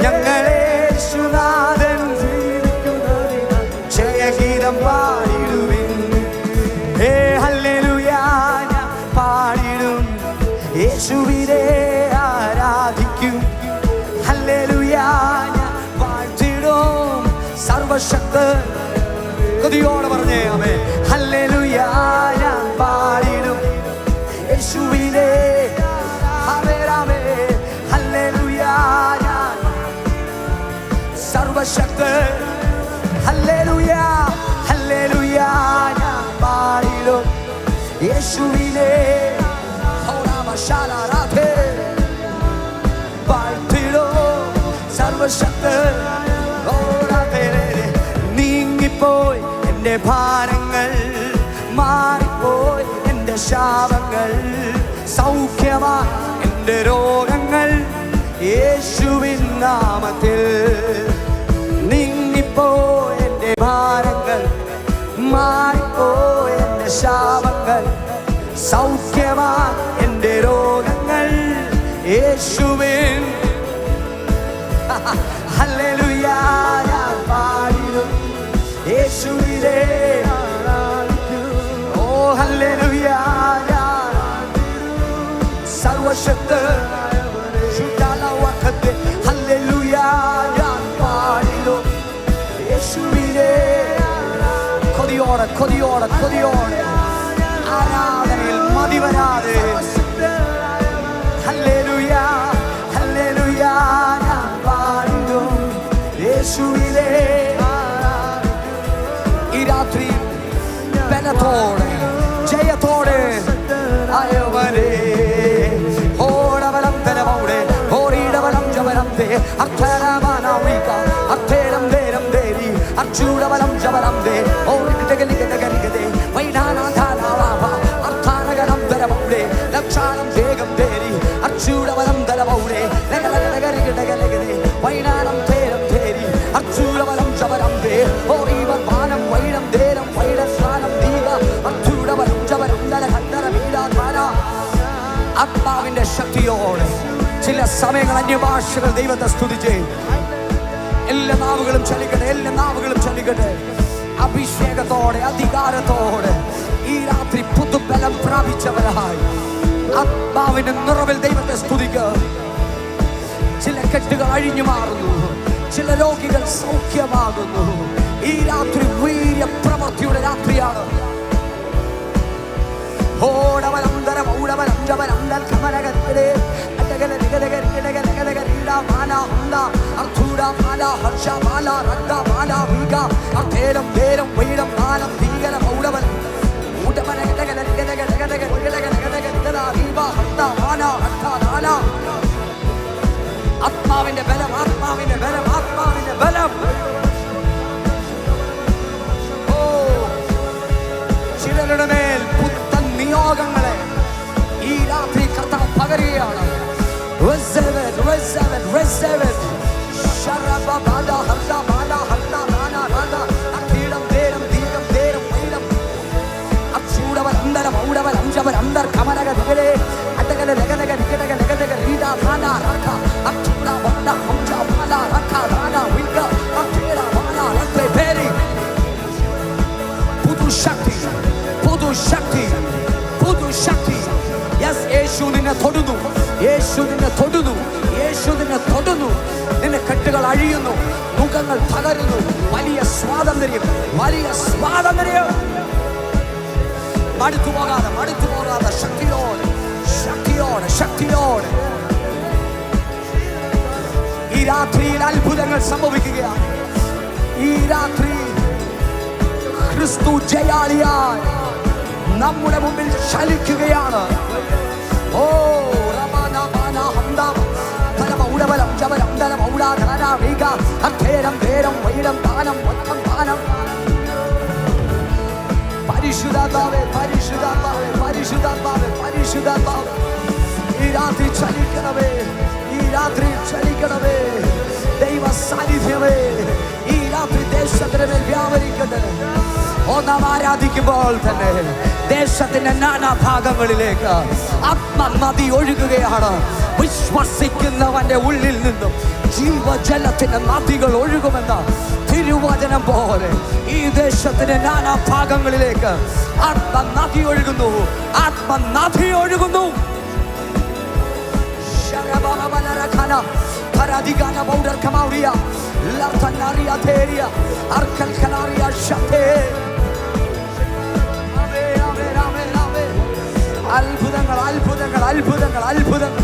ഞങ്ങളെ യേശുനാഥൻ ജയഗീതം പാടിടുവിൻ. ഹല്ലേലൂയ ഞാൻ പാടിടും, യേശുവിനെ ആരാധിക്കും. ഹല്ലേലൂയ ഞാൻ വാഴ്ത്തിടും സർവശക്തൻ. കൊതിയോടെ പറഞ്ഞേ ആമേൻ. ഹല്ലേലൂയ ഞാൻ പാടിടും യേശുവിനെ. ആമേൻ ആമേൻ. ഹല്ലേലൂയ ഞാൻ സർവശക്തൻ. ഹല്ലേലൂയ ഹല്ലേലൂയ ഞാൻ പാടിടും യേശുവിനെ. വാഴ്ത്തിടും സർവശക്തൻ. നീങ്ങിപ്പോയി എൻ്റെ ഭാരങ്ങൾ, മാറിപ്പോയി എൻ്റെ ശാപങ്ങൾ, സൗഖ്യമായി എൻ്റെ രോഗങ്ങൾ യേശുവിൻ നാമത്തിൽ. നീങ്ങിപ്പോയി എൻ്റെ ഭാരങ്ങൾ, മാറിപ്പോയി എൻ്റെ ശാപങ്ങൾ, സൗഖ്യമായി എൻ്റെ രോഗങ്ങൾ യേശുവിൻ. ഹല്ലേലൂയ ഞാൻ പാടിടും യേശുവിനെ. ഓ ഹല്ലേലൂയ സർവശക്തൻ. ഹല്ലേലൂയ ഞാൻ പാടിടും യേശുവിനെ. കൊതിയോടെ കൊതിയോടെ കൊതിയോടെ ആരാധനയിൽ മതിവരാതെ. ഹല്ലേലൂയ ഹല്ലേലൂയ ഞാൻ പാടിടും യേശുവിനെ. ഈ രാത്രി ബലത്തോടെ ജയത്തോടെ ആയവരെ ഓടവലം തലമൗടെ ഓടിടവലം ജവലം തേ അക്ഷരമാനാവിക അക്ഷരം ദേരം ദേരി അക്ഷൂടവലം ജവലം ദേ ഓടികടകലികടകരികദേ വൈനാനാധാനാവാ അർത്ഥാനഗരം തലമൗടെ ലക്ഷാനം വേഗം ദേരി അക്ഷൂടവലം തലമൗടെ ലഗലഗടകരികടകലഗദേ വൈനാനം തേരം തേരി അക്ഷൂടവലം ജവലം ദേ ഓടിവർ വാനം വൈനം ദേരം വൈഡസ്വാനം ദീക അക്ഷൂടവലം ജവലം ദലഖണ്ഡര വീടാധാന. ആത്മാവിന്റെ ശക്തിയോടെ ചില സമയങ്ങൾ അന്യഭാഷകൾ ദൈവത്തെ സ്തുതിച്ച് എല്ലാ നാവുകളും ചലിക്കട്ടെ, എല്ലാ നാവുകളും ചലിക്കട്ടെ. അഭിഷേകത്തോടെ അധികാരത്തോടെ ഈ രാത്രി പുതുബലം പ്രാപിച്ചവരായി ആത്മാവിന്റെ നിറവിൽ ദൈവത്തെ സ്തുതിക്കുക. ചില കെട്ടുകൾ അഴിഞ്ഞു മാറുന്നു, ചില രോഗികൾ സൗഖ്യമാകുന്നു. ഈ രാത്രി വീര്യ പ്രവൃത്തിയുടെ രാത്രിയാണ്. ഓടവലന്തരം ഊടവലം ജവലം ദൽ കമലകത്തിലെ അടകല നിഗലക നിഗലക നിഗലക നീല മാല ഹന്ദ അർഥൂട മാല ഹർഷ മാല രക്ത മാല വീക അർഥേരം ധേരം വൈരം മാലം തീകല ഊടവൽ ഊടവല നിഗലക നിഗലക നിഗലക നിഗലക നിഗലക നിഗല ദീപ ഹന്ദ മാല ഹർഷ മാല. ആത്മാവിന്റെ ബലം, ആത്മാവിന്റെ ബലം, ആത്മാവിന്റെ ബലം. ഓ ചിലരുടെ മേൽ പുത്തൻ നിയോഗങ്ങളെ ഈ രാത്രി കർത്താവ് പകരുകയാണ്. പുതുശക്തി, പുതുശക്തി, പുതുശക്തി. യേശു നിന്നെ തൊടുന്നു, യേശു നിന്നെ തൊടുന്നു, യേശു നിന്നെ തൊടുന്നു. നിന്റെ കെട്ടുകൾ അഴിയുന്നു, മുഖങ്ങൾ തകരുന്നു. വലിയ സ്വാതന്ത്ര്യം, വലിയ സ്വാതന്ത്ര്യം. മടുത്തു പോകാതെ, മടുത്തു പോകാതെ ശക്തിയോടെ, ശക്തിയോടെ, ശക്തിയോടെ ഈ രാത്രിയിൽ അത്ഭുതങ്ങൾ സംഭവിക്കുകയാണ്. ഈ രാത്രി ക്രിസ്തു ജയാളിയായി നമ്മുടെ മുമ്പിൽ ചലിക്കുകയാണ്. ഓ റമാന മാന ഹന്ദ തലമ ഉടവലം ജവലം തലമ ഉടാധന വീക അഖേരം ധേരം വൈരം ദാനം വത്തം ദാനം. പരിശുദ്ധാത്മാവേ, പരിശുദ്ധാത്മാവേ, പരിശുദ്ധാത്മാവേ, പരിശുദ്ധാത്മാവേ ഈ രാത്രി ചലിക്കണമേ, ഈ രാത്രി ചലിക്കണമേ. ദൈവ സാന്നിധ്യമേ ഈ രാത്രി ദേശ ദേശത്തിന് മേൽ വ്യാപരിക്കട്ടെ. നാം ആരാധിക്കുമ്പോൾ തന്നെ ദേശത്തിന്റെ നാനാഭാഗങ്ങളിലേക്ക് ആത്മനദി ഒഴുകുകയാണ്. വിശ്വസിക്കുന്നവന്റെ ഉള്ളിൽ നിന്നും ജീവജലത്തിന്റെ നദികൾ ഒഴുകുമെന്ന തിരുവചനം പോലെ ഈ ദേശത്തിന്റെ നാനാഭാഗങ്ങളിലേക്ക് ആത്മനദി ഒഴുകുന്നു. ആത്മനദി ഒഴുകുന്നു. അത്ഭുതങ്ങൾ, അത്ഭുതങ്ങൾ, അത്ഭുതങ്ങൾ, അത്ഭുതങ്ങൾ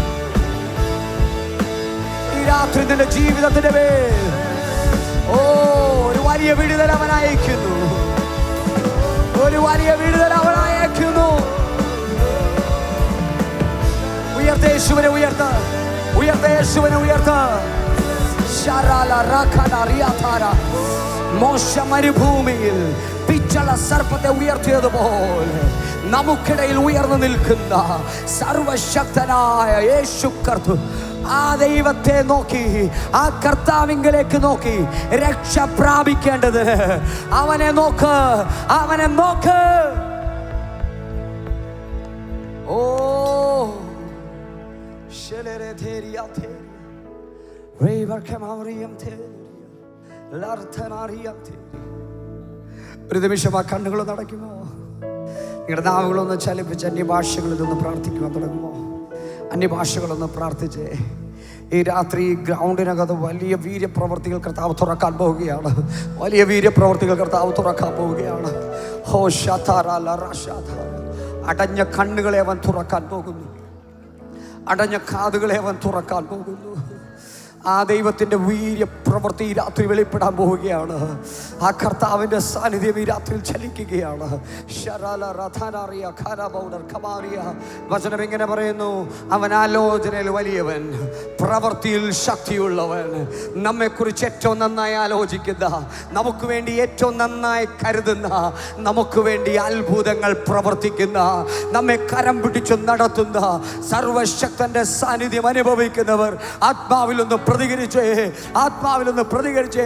ഈ രാത്രി നിന്റെ ജീവിതത്തിന്റെ മേൽ ഒരു വലിയ വിടുതൽ അവൻ അയക്കുന്നു. ഒരു വലിയ വിടുതൽ അവൻ അയക്കുന്നു. ഉയർത്ത യേശുവിനെ, ഉയർത്ത, ഉയർത്ത യേശുവിനെ, ഉയർത്ത. മോശ മരുഭൂമിയിൽ പിച്ചള സർപ്പത്തെ ഉയർത്തിയതുപോലെ നമുക്കിടയിൽ ഉയർന്നു നിൽക്കുന്ന സർവശക്തനായ യേശു കർത്താവ്, ആ ദൈവത്തെ നോക്കി, ആ കർത്താവിങ്കലേക്ക് നോക്കി രക്ഷ പ്രാപിക്കേണ്ടത് അവനെ നോക്ക്, അവനെ നോക്ക്. ഓ ഒരു നിമിഷം ആ കണ്ണുകൾ നടക്കുമോ? നിങ്ങളുടെ നാവുകളൊന്ന് ചലിപ്പിച്ച് അന്യഭാഷകളിൽ നിന്ന് പ്രാർത്ഥിക്കുവാൻ തുടങ്ങുമോ? അന്യഭാഷകളൊന്ന് പ്രാർത്ഥിച്ചേ. ഈ രാത്രി ഗ്രൗണ്ടിനകത്ത് വലിയ വീര്യപ്രവർത്തികൾ കർത്താവ് തുറക്കാൻ പോവുകയാണ്. വലിയ വീര്യപ്രവർത്തികൾ കർത്താവ് തുറക്കാൻ പോവുകയാണ്. അടഞ്ഞ കണ്ണുകളെ അവൻ തുറക്കാൻ പോകുന്നു. അടഞ്ഞ കാതുകളെ അവൻ തുറക്കാൻ പോകുന്നു. ആ ദൈവത്തിൻ്റെ വീര്യപ്രവൃത്തി ഈ രാത്രി വെളിപ്പെടാൻ പോവുകയാണ്. ആ കർത്താവിൻ്റെ സാന്നിധ്യം ഈ രാത്രിയിൽ ചലിക്കുകയാണ്. വചനം ഇങ്ങനെ പറയുന്നു, അവൻ ആലോചനയിൽ വലിയവൻ, പ്രവൃത്തിയിൽ ശക്തിയുള്ളവൻ. നമ്മെക്കുറിച്ച് ഏറ്റവും നന്നായി ആലോചിക്കുന്ന, നമുക്ക് വേണ്ടി ഏറ്റവും നന്നായി കരുതുന്ന, നമുക്ക് വേണ്ടി അത്ഭുതങ്ങൾ പ്രവർത്തിക്കുന്ന, നമ്മെ കരം പിടിച്ചു നടത്തുന്ന സർവശക്തന്റെ സാന്നിധ്യം അനുഭവിക്കുന്നവർ ആത്മാവിലൊന്ന് പ്രതികരിച്ചേ, ആത്മാവിലൊന്ന് പ്രതികരിച്ചേ.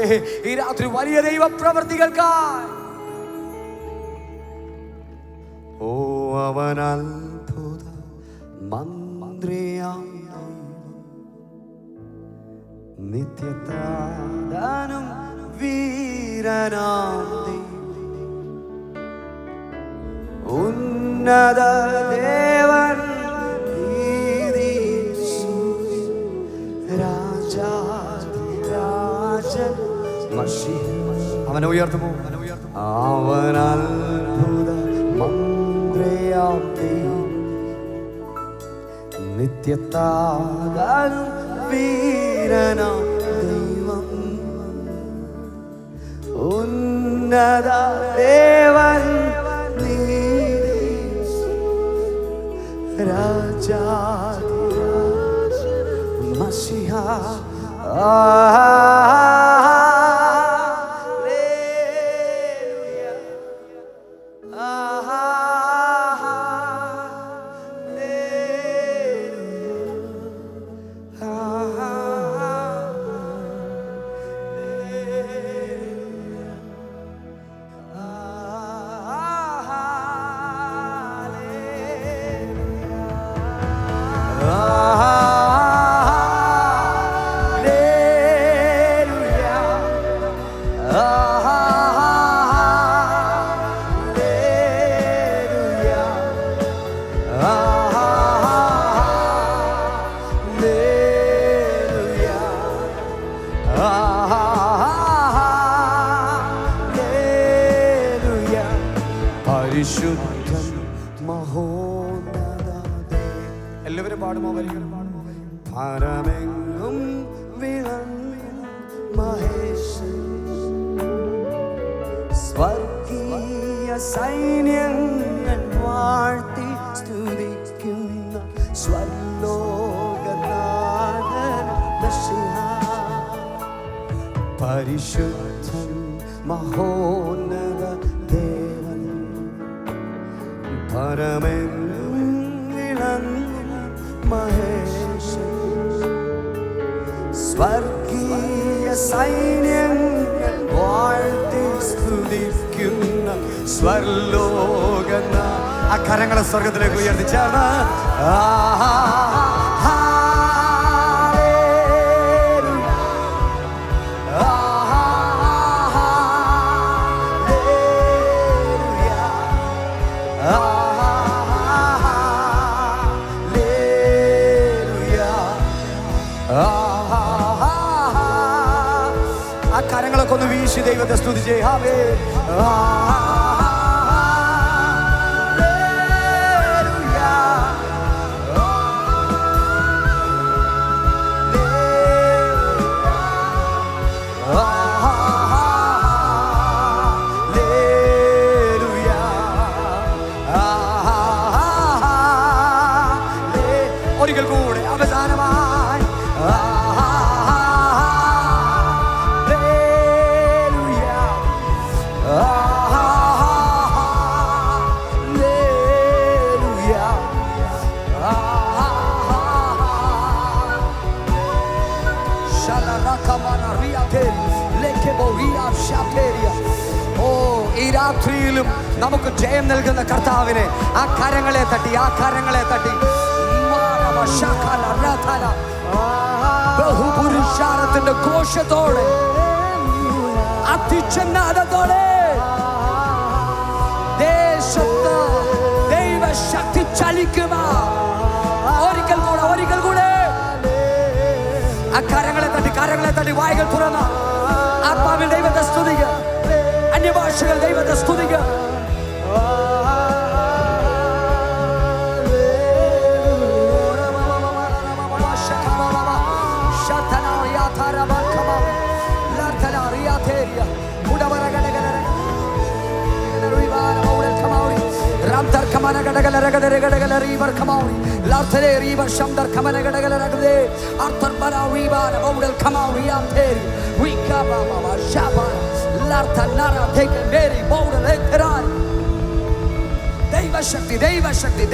ഈ രാത്രി വലിയ ദൈവ പ്രവർത്തികൾക്കായി അവൻ അത്ഭുത മന്ത്രിയാം നിത്യത്താനും വീരനാം ഉന്നത ദേവൻ അവനെ ഉയർത്തുമോ? അവൻ അത്ഭുത മന്ത്രിയാം നിത്യത്താനും വീരനാം ദൈവം ഉന്നത ദേവൻ രാജാധിരാജ മസിഹ. പരിശുദ്ധൻ മഹോന്നതേ. എല്ലാവരും പാടുമോ? പരമെങ്ങും വിളങ്ങും മഹേശൻ, സ്വർഗീയ സൈന്യങ്ങൾ വാഴ്ത്തി സ്തുതിക്കുന്ന സ്വർലോകനാഥൻ മശിഹ. പരിശുദ്ധൻ മഹോന്നത ദേവൻ, പരമെങ്ങും വിളങ്ങും മഹേശൻ, സ്വർഗീയ സൈന്യങ്ങൾ വാഴ്ത്തി വിളിക്കുന്ന സ്വർലോകന. ആ കരങ്ങളെ സ്വർഗത്തിലേക്ക് ഉയർത്തി ചേർന്ന് ആ കരങ്ങളൊക്കെ ഒന്ന് വീശി ദൈവത്തെ സ്തുതിച്ചേ. ഒരിക്കൽ കൂടെ അവസാനമായി ഈ രാത്രിയിലും നമുക്ക് ജയം നൽകുന്ന കർത്താവിനെ ആ കരങ്ങളെ തട്ടി ബഹുപുരുഷാരത്തിന്റെ ഘോഷത്തോടെ അതിചന്നാദത്തോടെ ദേശത്ത് ദൈവശക്തി ചലിക്കുക. ഒരിക്കൽ കൂടെ ആ കരങ്ങളെ തട്ടി വായ്കൾ തുറന്ന ആത്മാവിൽ ദൈവത്തെ സ്തുതിക്കുക, അന്യഭാഷകൾ ദൈവത്തെ സ്തുതിക്കുക.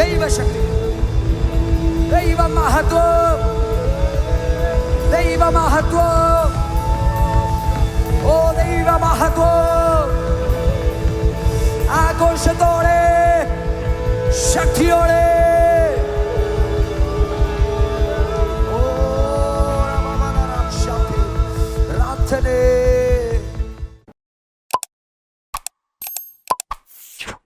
ദൈവശക്തി ദൈവമഹത്വം ഓ ദൈവമഹത്വം ആഘോഷത്തോടെ ശക്തിയോടെ പ്രാർത്ഥനേ